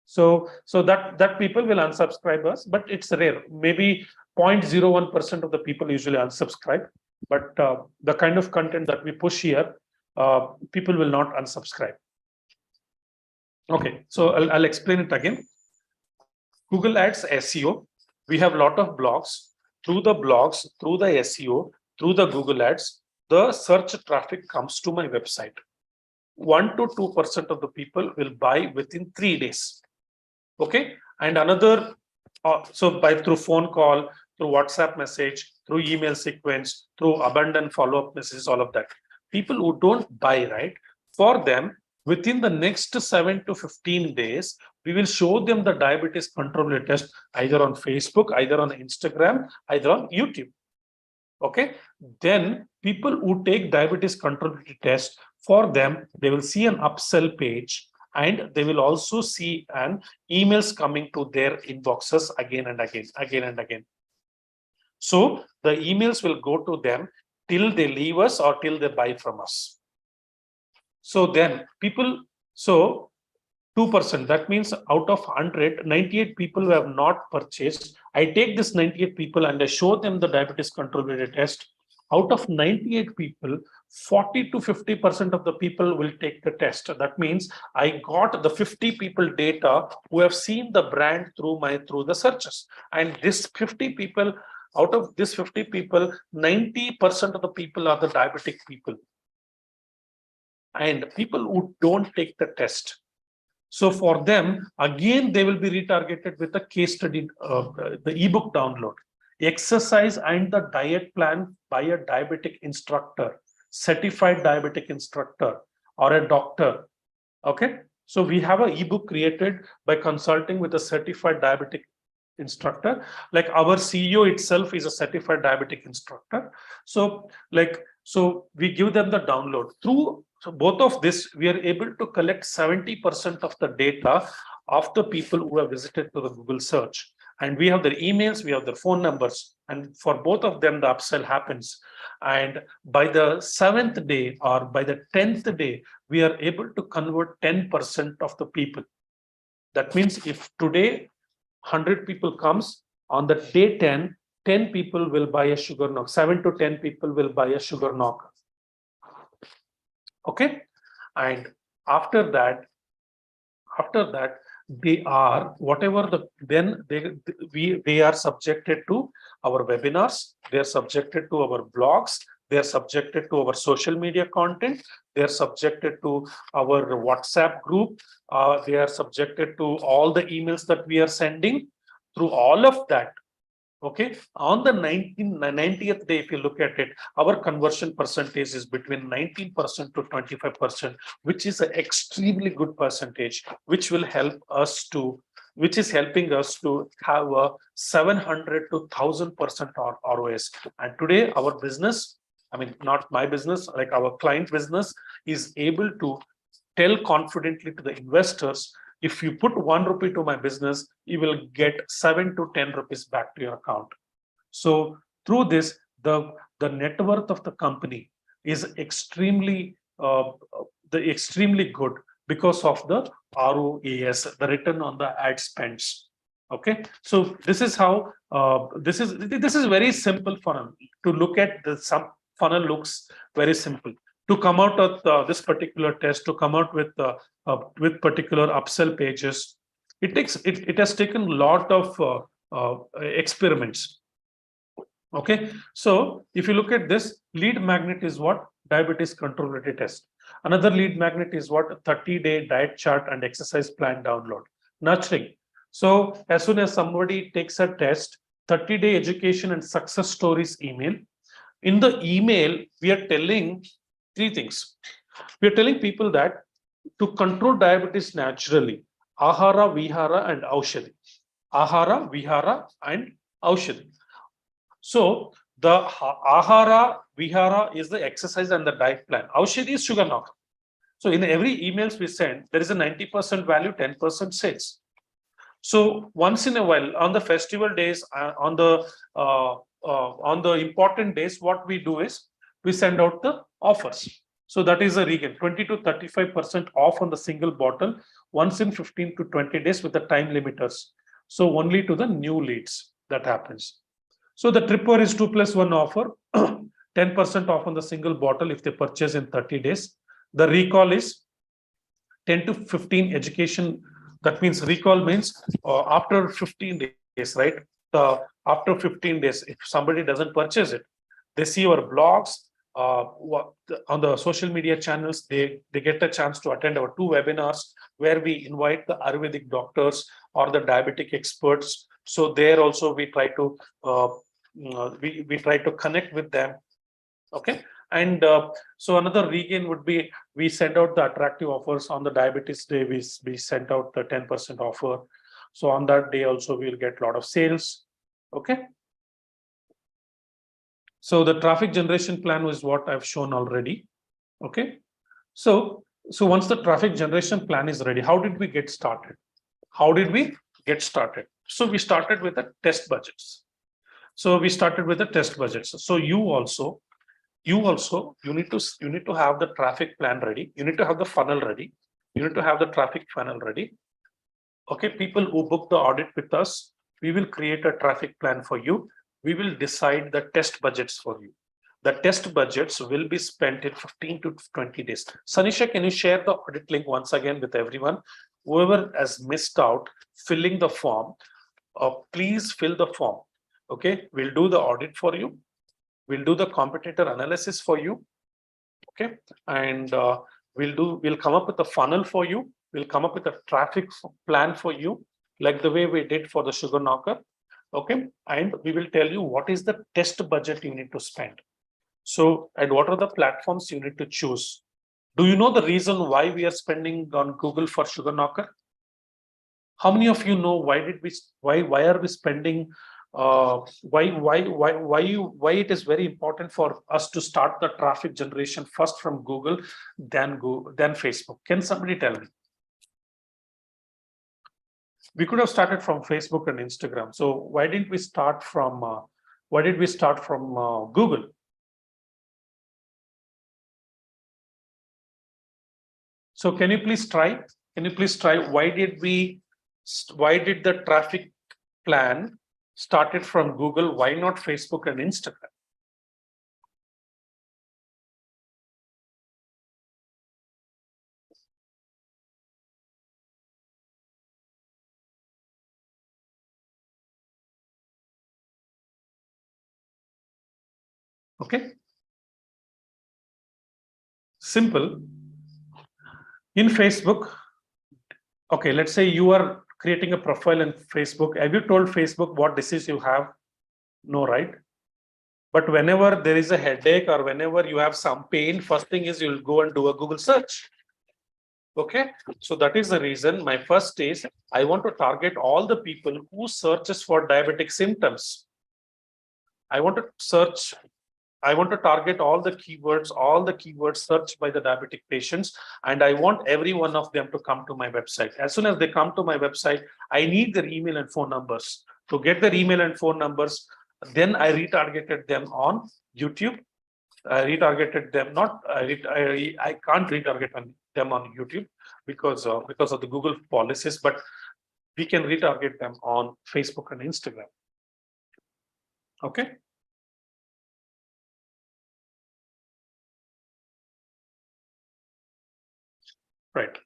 So that people will unsubscribe us, but it's rare. Maybe 0.01% of the people usually unsubscribe. But the kind of content that we push here, people will not unsubscribe. Okay, so I'll explain it again. Google Ads SEO. We have a lot of blogs. Through the blogs, through the SEO, through the Google Ads, the search traffic comes to my website. 1 to 2% of the people will buy within 3 days. Okay, and another, so through phone call, through WhatsApp message, through email sequence, through abundant follow-up messages, all of that. People who don't buy, right? For them, within the next 7 to 15 days, we will show them the diabetes control test either on Facebook, either on Instagram, either on YouTube. Okay, then people who take diabetes control test, for them, they will see an upsell page and they will also see an emails coming to their inboxes again and again. So the emails will go to them till they leave us or till they buy from us. So then people, so 2%, that means out of 100, 98 people who have not purchased, I take this 98 people and I show them the diabetes control related test. Out of 98 people, 40 to 50% of the people will take the test. That means I got the 50 people data who have seen the brand through the searches. And this 50 people, out of this 50 people, 90% of the people are the diabetic people. And people who don't take the test. So for them, again, they will be retargeted with a case study, the ebook download, exercise and the diet plan by a diabetic instructor, certified diabetic instructor or a doctor. Okay. So we have an ebook created by consulting with a certified diabetic instructor. Like our CEO itself is a certified diabetic instructor. So we give them the download through. So both of this, we are able to collect 70% of the data of the people who have visited to the Google search. And we have their emails, we have their phone numbers. And for both of them, the upsell happens. And by the 7th day or by the 10th day, we are able to convert 10% of the people. That means if today 100 people comes, on the day 10, 10 people will buy a sugar knock, 7 to 10 people will buy a sugar knock. Okay. And after that, they are whatever the then they are subjected to our webinars, they are subjected to our blogs, they are subjected to our social media content, they are subjected to our WhatsApp group, they are subjected to all the emails that we are sending. Through all of that, okay, on the 90th day, if you look at it, our conversion percentage is between 19% to 25%, which is an extremely good percentage, which will help us to, which is helping us to have a 700 to 1000% ROS. And today our business, I mean, not my business, like our client business, is able to tell confidently to the investors, if you put 1 rupee to my business, you will get 7 to 10 rupees back to your account. So through this, the net worth of the company is extremely good because of the ROAS, the return on the ad spends. Okay, so this is how this is very simple funnel. To look at the some funnel looks very simple. To come out of this particular test, to come out with particular upsell pages, it has taken a lot of experiments. Okay, so if you look at this, lead magnet is what? Diabetes control related test. Another lead magnet is what? 30-day diet chart and exercise plan download. Nurturing. So as soon as somebody takes a test, 30-day education and success stories email. In the email, we are telling 3 things. We are telling people that to control diabetes naturally, ahara, vihara, and aushadhi. Ahara, vihara, and aushadhi. So the ahara, vihara is the exercise and the diet plan. Aushadhi is sugar knock. So in every emails we send, there is a 90% value, 10% sales. So once in a while, on the festival days, on the important days, what we do is we send out the offers. So that is a regain, 20 to 35% off on the single bottle, once in 15 to 20 days with the time limiters. So only to the new leads that happens. So the tripper is 2+1 offer, 10% off on the single bottle if they purchase in 30 days. The recall is 10 to 15 education. That means recall means after 15 days, right? After 15 days, if somebody doesn't purchase it, they see our blogs, on the social media channels, they get a chance to attend our 2 webinars where we invite the Ayurvedic doctors or the diabetic experts. So there also we try to we try to connect with them. Okay. And so another regain would be we send out the attractive offers on the diabetes day. We sent out the 10% offer. So on that day also we'll get a lot of sales. Okay. So the traffic generation plan was what I've shown already. Okay. So once the traffic generation plan is ready, how did we get started? How did we get started? So we started with the test budgets. So you also, you need to have the traffic plan ready. You need to have the funnel ready. You need to have the traffic funnel ready. Okay, people who book the audit with us, we will create a traffic plan for you. We will decide the test budgets for you. The test budgets will be spent in 15 to 20 days. Sanisha, can you share the audit link once again with everyone? Whoever has missed out filling the form, please fill the form. Okay, we'll do the audit for you. We'll do the competitor analysis for you. Okay, and we'll come up with a funnel for you. We'll come up with a traffic plan for you, like the way we did for the sugar knocker. Okay, and we will tell you what is the test budget you need to spend. So, and what are the platforms you need to choose? Do you know the reason why we are spending on Google for sugar knocker? How many of you know why are we spending? Why it is very important for us to start the traffic generation first from Google, then Facebook? Can somebody tell me? We could have started from Facebook and Instagram. So why didn't we start from? Why did we start from Google? So can you please try? Can you please try? Why did the traffic plan started from Google? Why not Facebook and Instagram? Okay. Simple. In Facebook, okay, let's say you are creating a profile in Facebook. Have you told Facebook what disease you have? No, right? But whenever there is a headache or whenever you have some pain, first thing is you'll go and do a Google search. Okay, so that is the reason my first is I want to target all the people who searches for diabetic symptoms. I want to target all the keywords searched by the diabetic patients, and I want every one of them to come to my website. As soon as they come to my website, I need their email and phone numbers. To get their email and phone numbers, then I retargeted them on YouTube. I retargeted them, I can't retarget them on YouTube because of the Google policies, but we can retarget them on Facebook and Instagram. Okay. Right.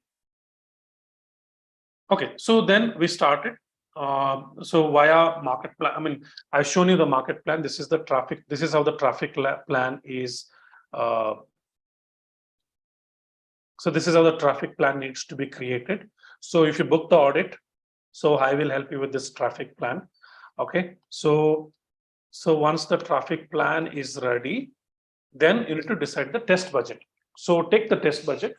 Okay, so then we started. So via market plan, I mean, I've shown you the market plan. This is the traffic. This is how the traffic plan is. So this is how the traffic plan needs to be created. So if you book the audit, so I will help you with this traffic plan. Okay, so once the traffic plan is ready, then you need to decide the test budget. So take the test budget.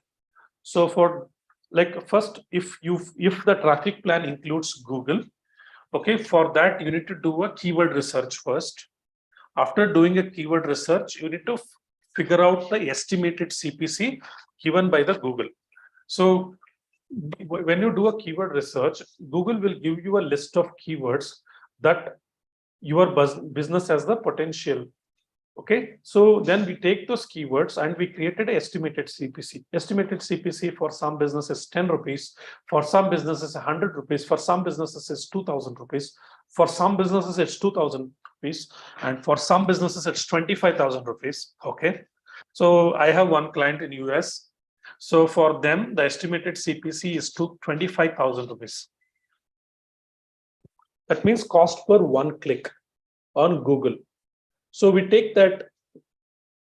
So for like first, if the traffic plan includes Google, okay, for that you need to do a keyword research first. After doing a keyword research, you need to figure out the estimated CPC given by the Google. So when you do a keyword research, Google will give you a list of keywords that your business has the potential. Okay, so then we take those keywords and we created an estimated CPC. Estimated CPC for some businesses 10 rupees, for some businesses 100 rupees, for some businesses it's 2,000 rupees, for some businesses it's 2,000 rupees, and for some businesses it's 25,000 rupees. Okay, so I have one client in US. So for them, the estimated CPC is 25,000 rupees. That means cost per one click on Google. So we take that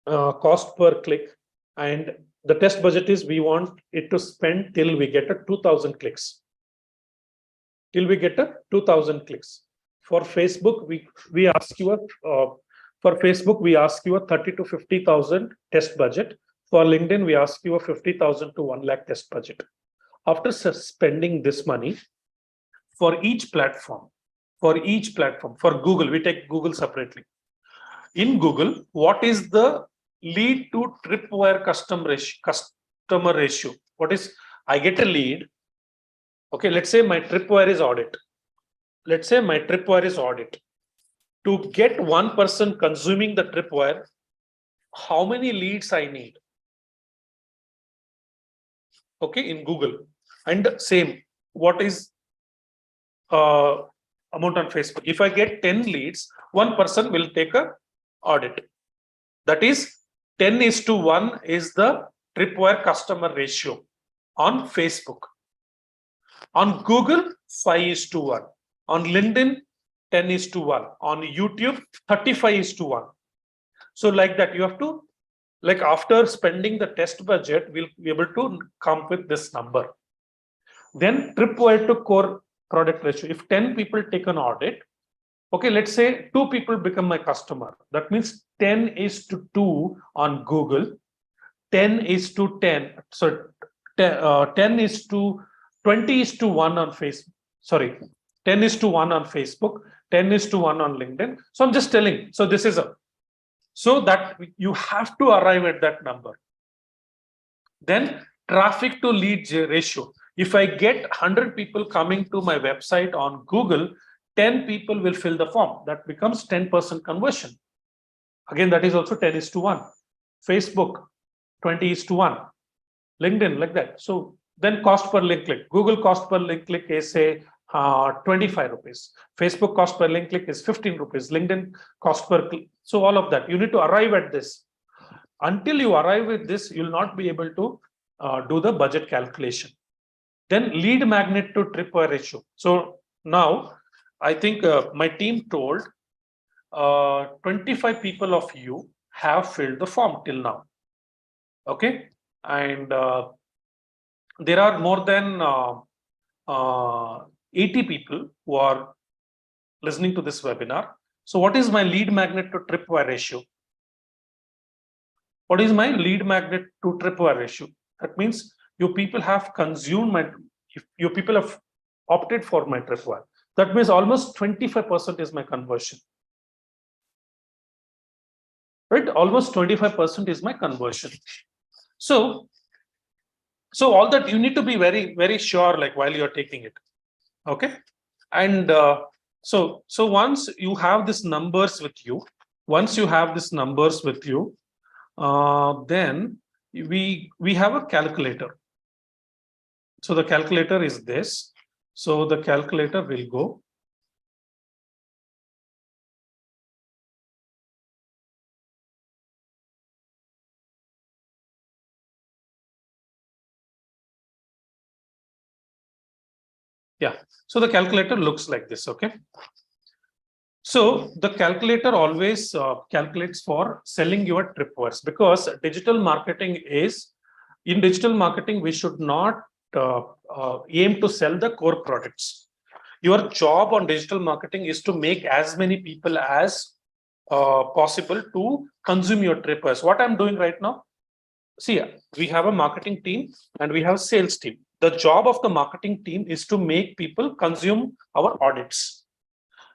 cost per click, and the test budget is we want it to spend till we get a 2,000 clicks. Till we get a 2,000 clicks. For Facebook, we ask you for Facebook we ask you a 30 to 50,000 test budget. For LinkedIn, we ask you a 50,000 to 1 lakh test budget. After spending this money for each platform, for Google, we take Google separately. In Google, what is the lead to tripwire customer ratio? What is, I get a lead. Okay, let's say my tripwire is audit. To get one person consuming the tripwire, how many leads I need. Okay, in Google. And same, what is amount on Facebook? If I get 10 leads, one person will take a audit. That is 10:1 is the tripwire customer ratio on Facebook. On Google, 5:1. On LinkedIn, 10:1. On YouTube, 35:1. So like that, you have to, like after spending the test budget, we'll be able to come with this number. Then tripwire to core product ratio. If 10 people take an audit, okay, let's say 2 people become my customer. That means 10:2 on Google, 10:10. So 20:1 on Facebook. Sorry, 10:1 on Facebook, 10:1 on LinkedIn. So I'm just telling. So this is so that you have to arrive at that number. Then traffic to lead ratio. If I get 100 people coming to my website on Google, 10 people will fill the form. That becomes 10% conversion. Again, that is also 10:1. Facebook, 20:1. LinkedIn, like that. So then cost per link click. Google cost per link click is say 25 rupees. Facebook cost per link click is 15 rupees. LinkedIn cost per click. So all of that, you need to arrive at this. Until you arrive with this, you'll not be able to do the budget calculation. Then lead magnet to tripwire ratio. So now I think my team told 25 people of you have filled the form till now. Okay. And there are more than 80 people who are listening to this webinar. So what is my lead magnet to tripwire ratio? What is my lead magnet to tripwire ratio? That means you people have consumed my, if you people have opted for my tripwire. That means almost 25% is my conversion. Right? Almost 25% is my conversion. So all that you need to be very, very sure, like while you're taking it. Okay. And so once you have these numbers with you, then we have a calculator. So the calculator is this. So the calculator will go. Yeah. So the calculator looks like this. Okay. So the calculator always calculates for selling your tripwires, because digital marketing is, in digital marketing, we should not aim to sell the core products. Your job on digital marketing is to make as many people as possible to consume your tripwires. What I'm doing right now, see, we have a marketing team and we have a sales team. The job of the marketing team is to make people consume our audits.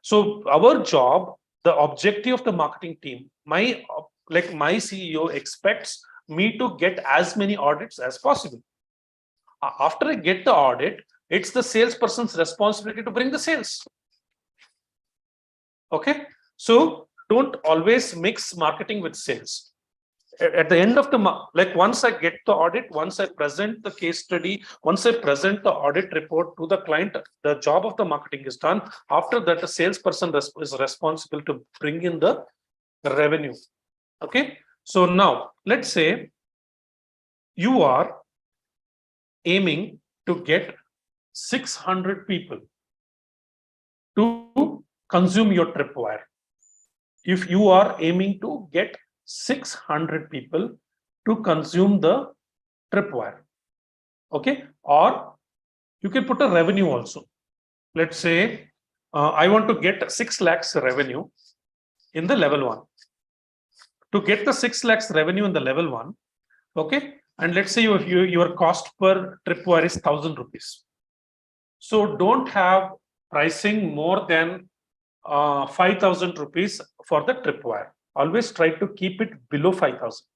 So our job, the objective of the marketing team, my CEO expects me to get as many audits as possible. After I get the audit, it's the salesperson's responsibility to bring the sales. Okay. So don't always mix marketing with sales. At the end of the once I get the audit, once I present the case study, once I present the audit report to the client, the job of the marketing is done. After that, the salesperson is responsible to bring in the revenue. Okay. So now let's say you are aiming to get 600 people to consume your tripwire. If you are aiming to get 600 people to consume the tripwire, okay, or you can put a revenue also. Let's say I want to get 6 lakhs revenue in the level 1. To get the 6 lakhs revenue in the level 1, okay, and let's say your cost per tripwire is 1,000 rupees. So don't have pricing more than 5,000 rupees for the tripwire. Always try to keep it below 5,000.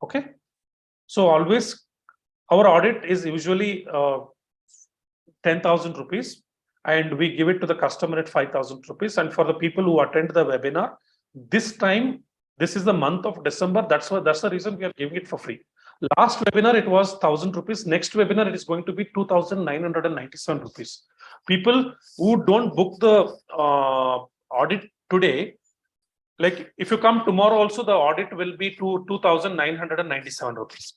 Okay. So always, our audit is usually 10,000 rupees, and we give it to the customer at 5,000 rupees. And for the people who attend the webinar, this time This is the month of December. That's the reason we are giving it for free. Last webinar, it was 1,000 rupees. Next webinar, it is going to be 2,997 rupees. People who don't book the audit today, like if you come tomorrow also, the audit will be 2,997 rupees.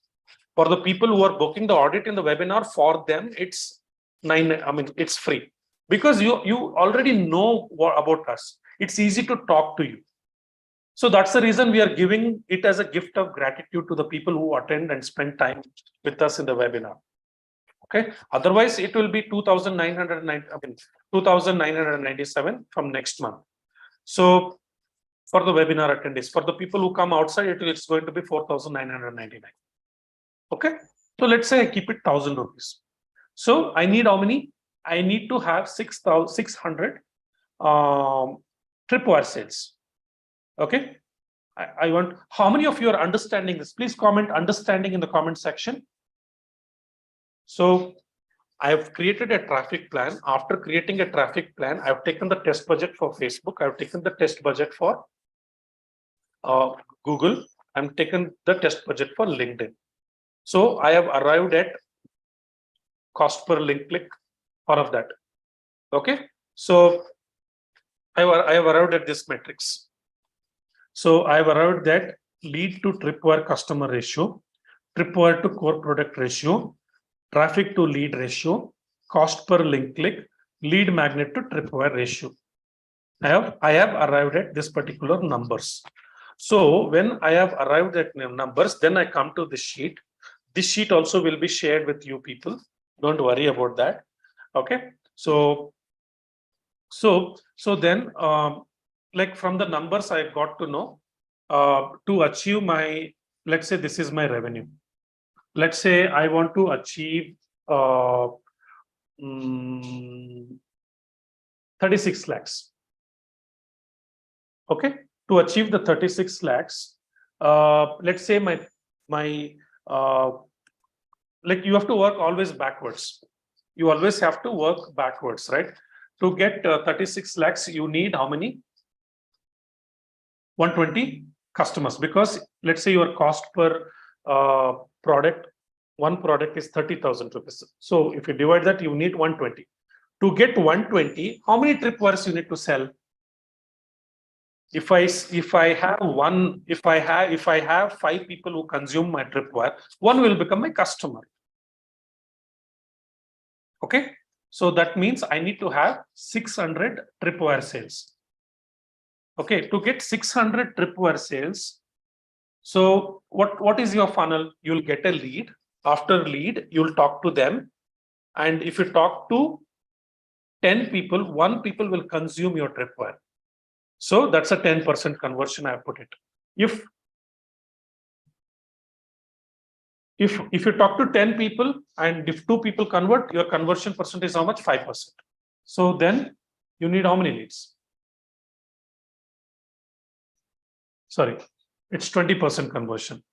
For the people who are booking the audit in the webinar, for them, it's it's free. Because you already know about us. It's easy to talk to you. So that's the reason we are giving it as a gift of gratitude to the people who attend and spend time with us in the webinar. Okay. Otherwise, it will be 2,997 from next month. So for the webinar attendees, for the people who come outside, it's going to be 4,999. Okay. So let's say I keep it 1,000 rupees. So I need how many? I need to have 6,600 tripwire sales. Okay. I want, how many of you are understanding this? Please comment understanding in the comment section. So I have created a traffic plan. After creating a traffic plan, I've taken the test budget for Facebook. I've taken the test budget for Google. I've taken the test budget for LinkedIn. So I have arrived at cost per link click, all of that. Okay. So I have arrived at this matrix. So I've arrived that lead to tripwire customer ratio, tripwire to core product ratio, traffic to lead ratio, cost per link click, lead magnet to tripwire ratio. I have arrived at this particular numbers. So when I have arrived at numbers, then I come to this sheet. This sheet also will be shared with you people. Don't worry about that. Okay. So then like from the numbers I got to know to achieve my, let's say this is my revenue. Let's say I want to achieve 36 lakhs. Okay, to achieve the 36 lakhs, let's say my like you have to work always backwards. You always have to work backwards, right? To get 36 lakhs, you need how many? 120 customers, because let's say your cost per product, one product is 30,000 rupees. So if you divide that, you need 120. To get 120, how many tripwires you need to sell? If I have 5 people who consume my tripwire, one will become my customer. Okay, so that means I need to have 600 tripwire sales. Okay, to get 600 tripwire sales, so what is your funnel? You'll get a lead. After lead, you'll talk to them, and if you talk to 10 people, 1 people will consume your tripwire. So that's a 10% conversion. I have put it. If you talk to 10 people and if 2 people convert, your conversion percentage is how much? 5%. So then you need how many leads? Sorry, it's 20% conversion.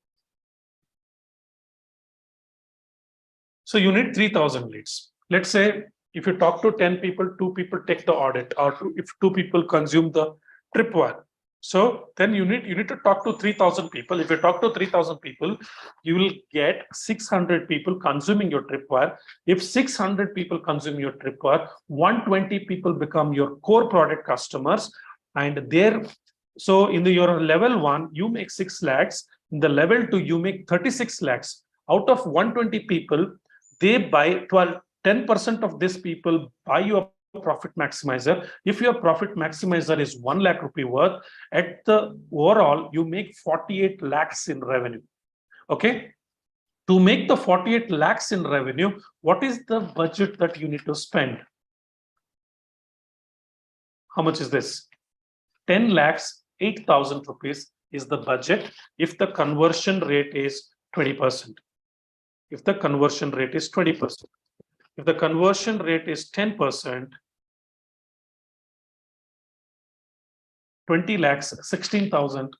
So you need 3,000 leads. Let's say if you talk to 10 people, 2 people take the audit, or if 2 people consume the tripwire. So then you need to talk to 3,000 people. If you talk to 3,000 people, you will get 600 people consuming your tripwire. If 600 people consume your tripwire, 120 people become your core product customers, and so in your level 1, you make 6 lakhs. In the level 2, you make 36 lakhs. Out of 120 people, they buy 10% of these people buy your profit maximizer. If your profit maximizer is 1 lakh rupee worth, at the overall, you make 48 lakhs in revenue. Okay. To make the 48 lakhs in revenue, what is the budget that you need to spend? How much is this? 10 lakhs, 8,000 rupees is the budget if the conversion rate is 20%. If the conversion rate is 20%. If the conversion rate is 10%, 20 lakhs, 16,000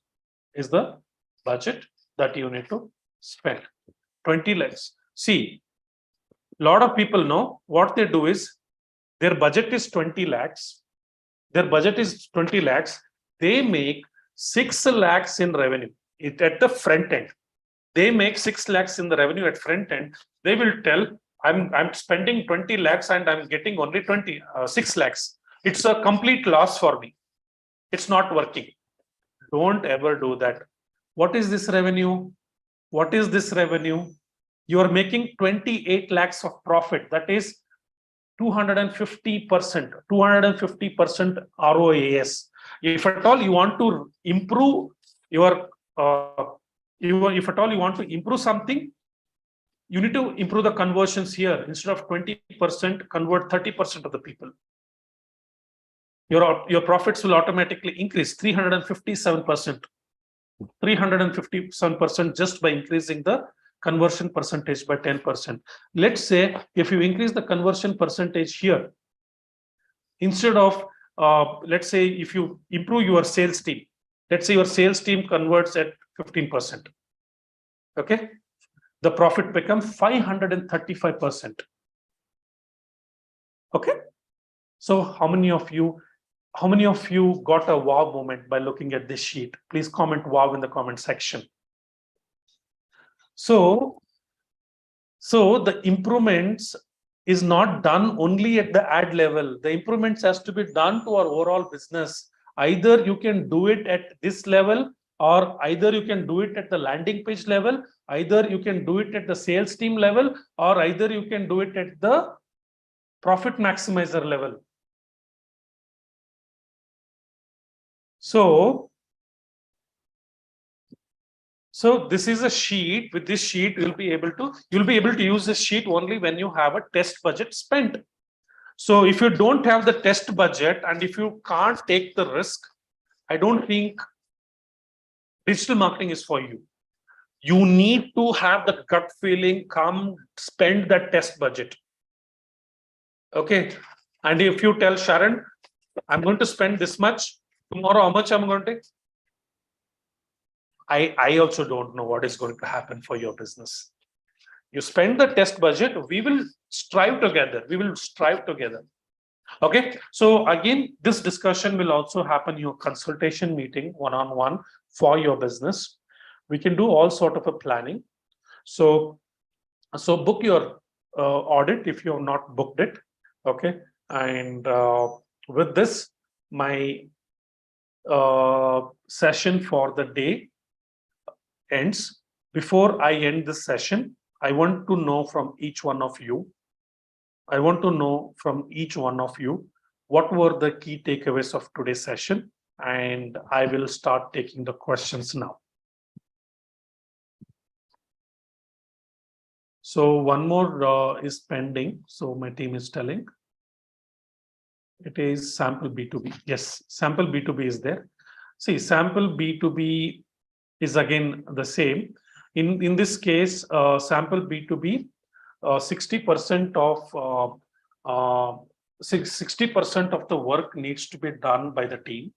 is the budget that you need to spend. 20 lakhs. See, a lot of people know what they do is their budget is 20 lakhs. Their budget is 20 lakhs. They make 6 lakhs in revenue at the front end. They make 6 lakhs in the revenue at front end. They will tell, I'm spending 20 lakhs and I'm getting only 6 lakhs. It's a complete loss for me. It's not working. Don't ever do that. What is this revenue? What is this revenue? You are making 28 lakhs of profit. That is 250%, 250% ROAS. If at all you want to improve your, if at all you want to improve something, you need to improve the conversions here. Instead of 20%, convert 30% of the people. Your profits will automatically increase 357%. 357% just by increasing the conversion percentage by 10%. Let's say if you increase the conversion percentage here, instead of, let's say if you improve your sales team, let's say your sales team converts at 15%. Okay, the profit becomes 535%. Okay, so how many of you got a wow moment by looking at this sheet? Please comment wow in the comment section. So the improvements is not done only at the ad level. The improvements has to be done to our overall business. Either you can do it at this level, or either you can do it at the landing page level, either you can do it at the sales team level, or either you can do it at the profit maximizer level. So this is a sheet. With this sheet, you'll be able to use this sheet only when you have a test budget spent. So if you don't have the test budget and if you can't take the risk, I don't think digital marketing is for you. You need to have the gut feeling, come spend that test budget. Okay. And if you tell Sharon, I'm going to spend this much, tomorrow how much I'm going to take? I also don't know what is going to happen for your business. You spend the test budget, we will strive together. Okay. So again, this discussion will also happen in your consultation meeting one-on-one for your business. We can do all sort of a planning. So book your audit if you have not booked it. Okay. And with this, my session for the day ends. Before I end this session, I want to know from each one of you. What were the key takeaways of today's session? And I will start taking the questions now. So one more is pending. So my team is telling. It is sample B2B. Yes, sample B2B is there. See, sample B2B is again the same. In this case, sample B2B, 60% of the work needs to be done by the team.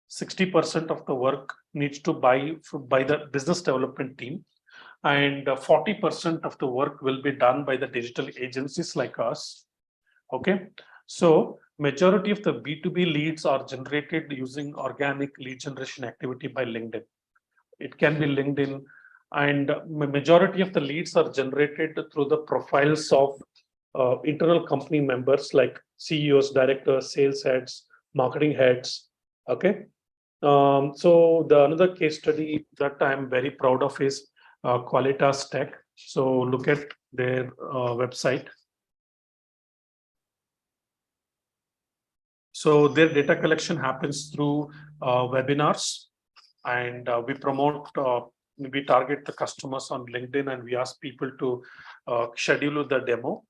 60% of the work needs to by the business development team, and 40% of the work will be done by the digital agencies like us. Okay, so majority of the B2B leads are generated using organic lead generation activity by LinkedIn. It can be LinkedIn, and majority of the leads are generated through the profiles of internal company members like CEOs, directors, sales heads, marketing heads. Okay. So the another case study that I'm very proud of is Qualitas Tech. So look at their website. So their data collection happens through webinars, and we promote, we target the customers on LinkedIn, and we ask people to schedule the demo.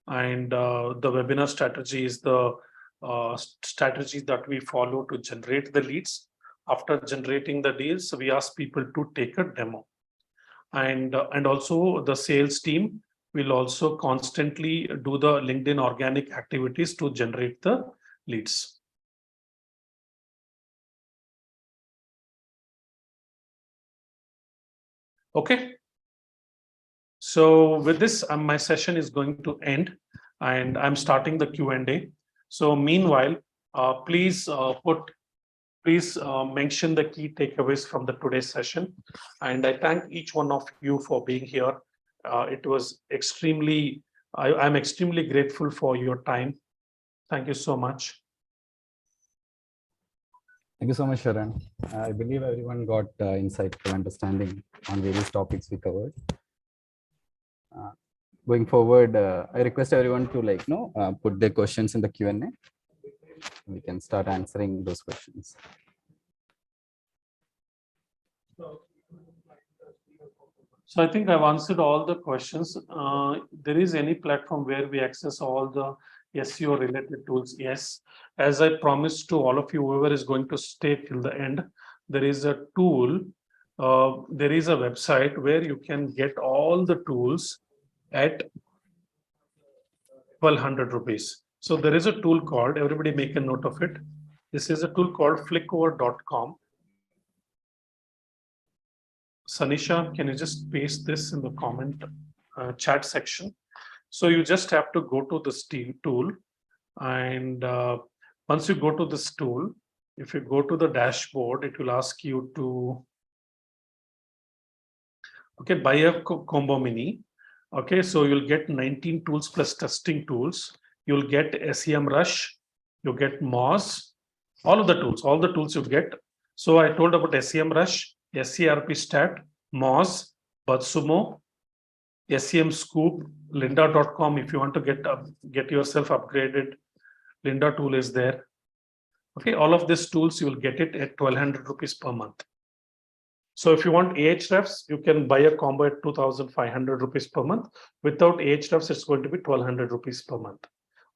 And the webinar strategy is the strategy that we follow to generate the leads. After generating the deals, we ask people to take a demo. And also the sales team will also constantly do the LinkedIn organic activities to generate the leads. Okay. So with this, my session is going to end, and I'm starting the Q&A. So meanwhile, please please mention the key takeaways from the today's session. And I thank each one of you for being here. It was extremely, I'm extremely grateful for your time. Thank you so much. Thank you so much, Sharan. I believe everyone got insightful understanding on various topics we covered. Going forward, I request everyone to put their questions in the Q&A. We can start answering those questions. So I think I've answered all the questions. There is any platform where we access all the SEO related tools? Yes. As I promised to all of you, whoever is going to stay till the end, there is a tool. There is a website where you can get all the tools at 1,200 rupees. So there is a tool called, everybody make a note of it. This is a tool called flickover.com. Sanisha, can you just paste this in the comment chat section? So you just have to go to this tool, and once you go to this tool, if you go to the dashboard, it will ask you to buy a combo mini. Okay, so you'll get 19 tools plus testing tools. You'll get SEMrush, you get Moz, all the tools you get. So I told about SEMrush, SERP Stat, Moz, BuzzSumo, SEM Scoop, lynda.com. If you want to get yourself upgraded, Lynda tool is there. Okay, all of these tools, you will get it at 1,200 rupees per month. So if you want Ahrefs, you can buy a combo at 2,500 rupees per month. Without Ahrefs, it's going to be 1,200 rupees per month.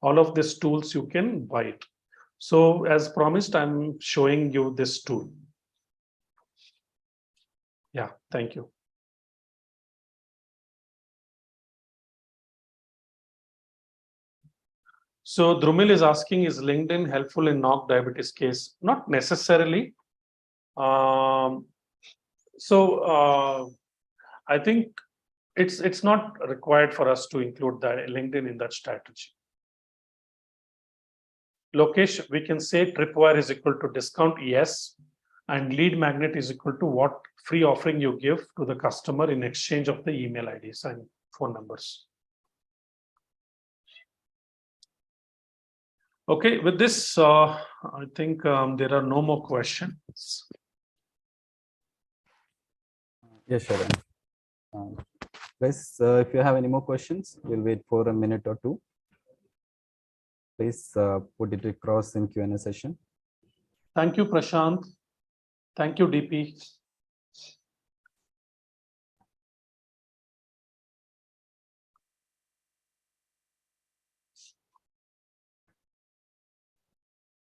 All of these tools, you can buy it. So as promised, I'm showing you this tool. Yeah, thank you. So Drumil is asking, is LinkedIn helpful in NOC diabetes case? Not necessarily. I think it's not required for us to include the LinkedIn in that strategy. Lokesh, we can say tripwire is equal to discount, yes, and lead magnet is equal to what free offering you give to the customer in exchange of the email IDs and phone numbers. Okay, with this, I think there are no more questions. Yes, sure. Guys, if you have any more questions, we'll wait for a minute or two. Please put it across in Q&A session. Thank you, Prashant. Thank you, DP.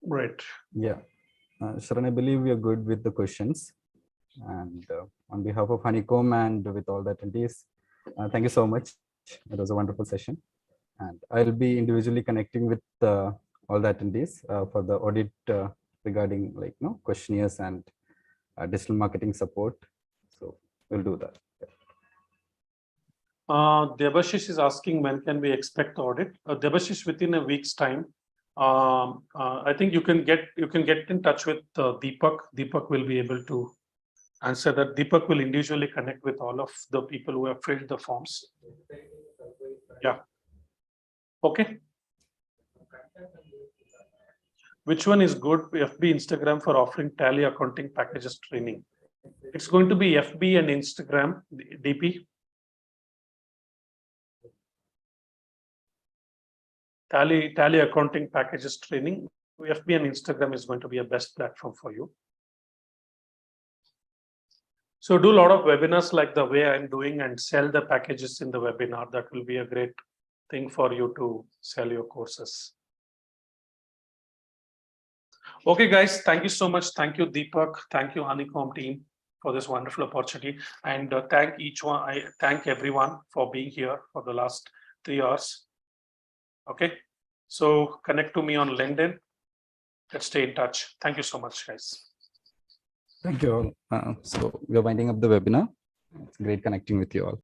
Right. Yeah. Sharan, I believe we are good with the questions. And on behalf of Honeycomb and with all the attendees, thank you so much. It was a wonderful session. And I'll be individually connecting with all the attendees for the audit regarding questionnaires and digital marketing support. So we'll do that. Debashish is asking, when can we expect audit? Debashish, within a week's time. I think you can get in touch with Deepak. Deepak will be able to answer that. Deepak will individually connect with all of the people who have filled the forms. Yeah. Okay. Which one is good? FB, Instagram for offering tally accounting packages training. It's going to be FB and Instagram, DP. Tally accounting packages training. FB and Instagram is going to be a best platform for you. So do a lot of webinars like the way I'm doing and sell the packages in the webinar. That will be a great thing for you to sell your courses. Okay, guys, thank you so much. Thank you, Deepak. Thank you, Honeycomb team, for this wonderful opportunity. And thank each one. I thank everyone for being here for the last 3 hours. Okay, so connect to me on LinkedIn. Let's stay in touch. Thank you so much, guys. Thank you all. So we're winding up the webinar. It's great connecting with you all.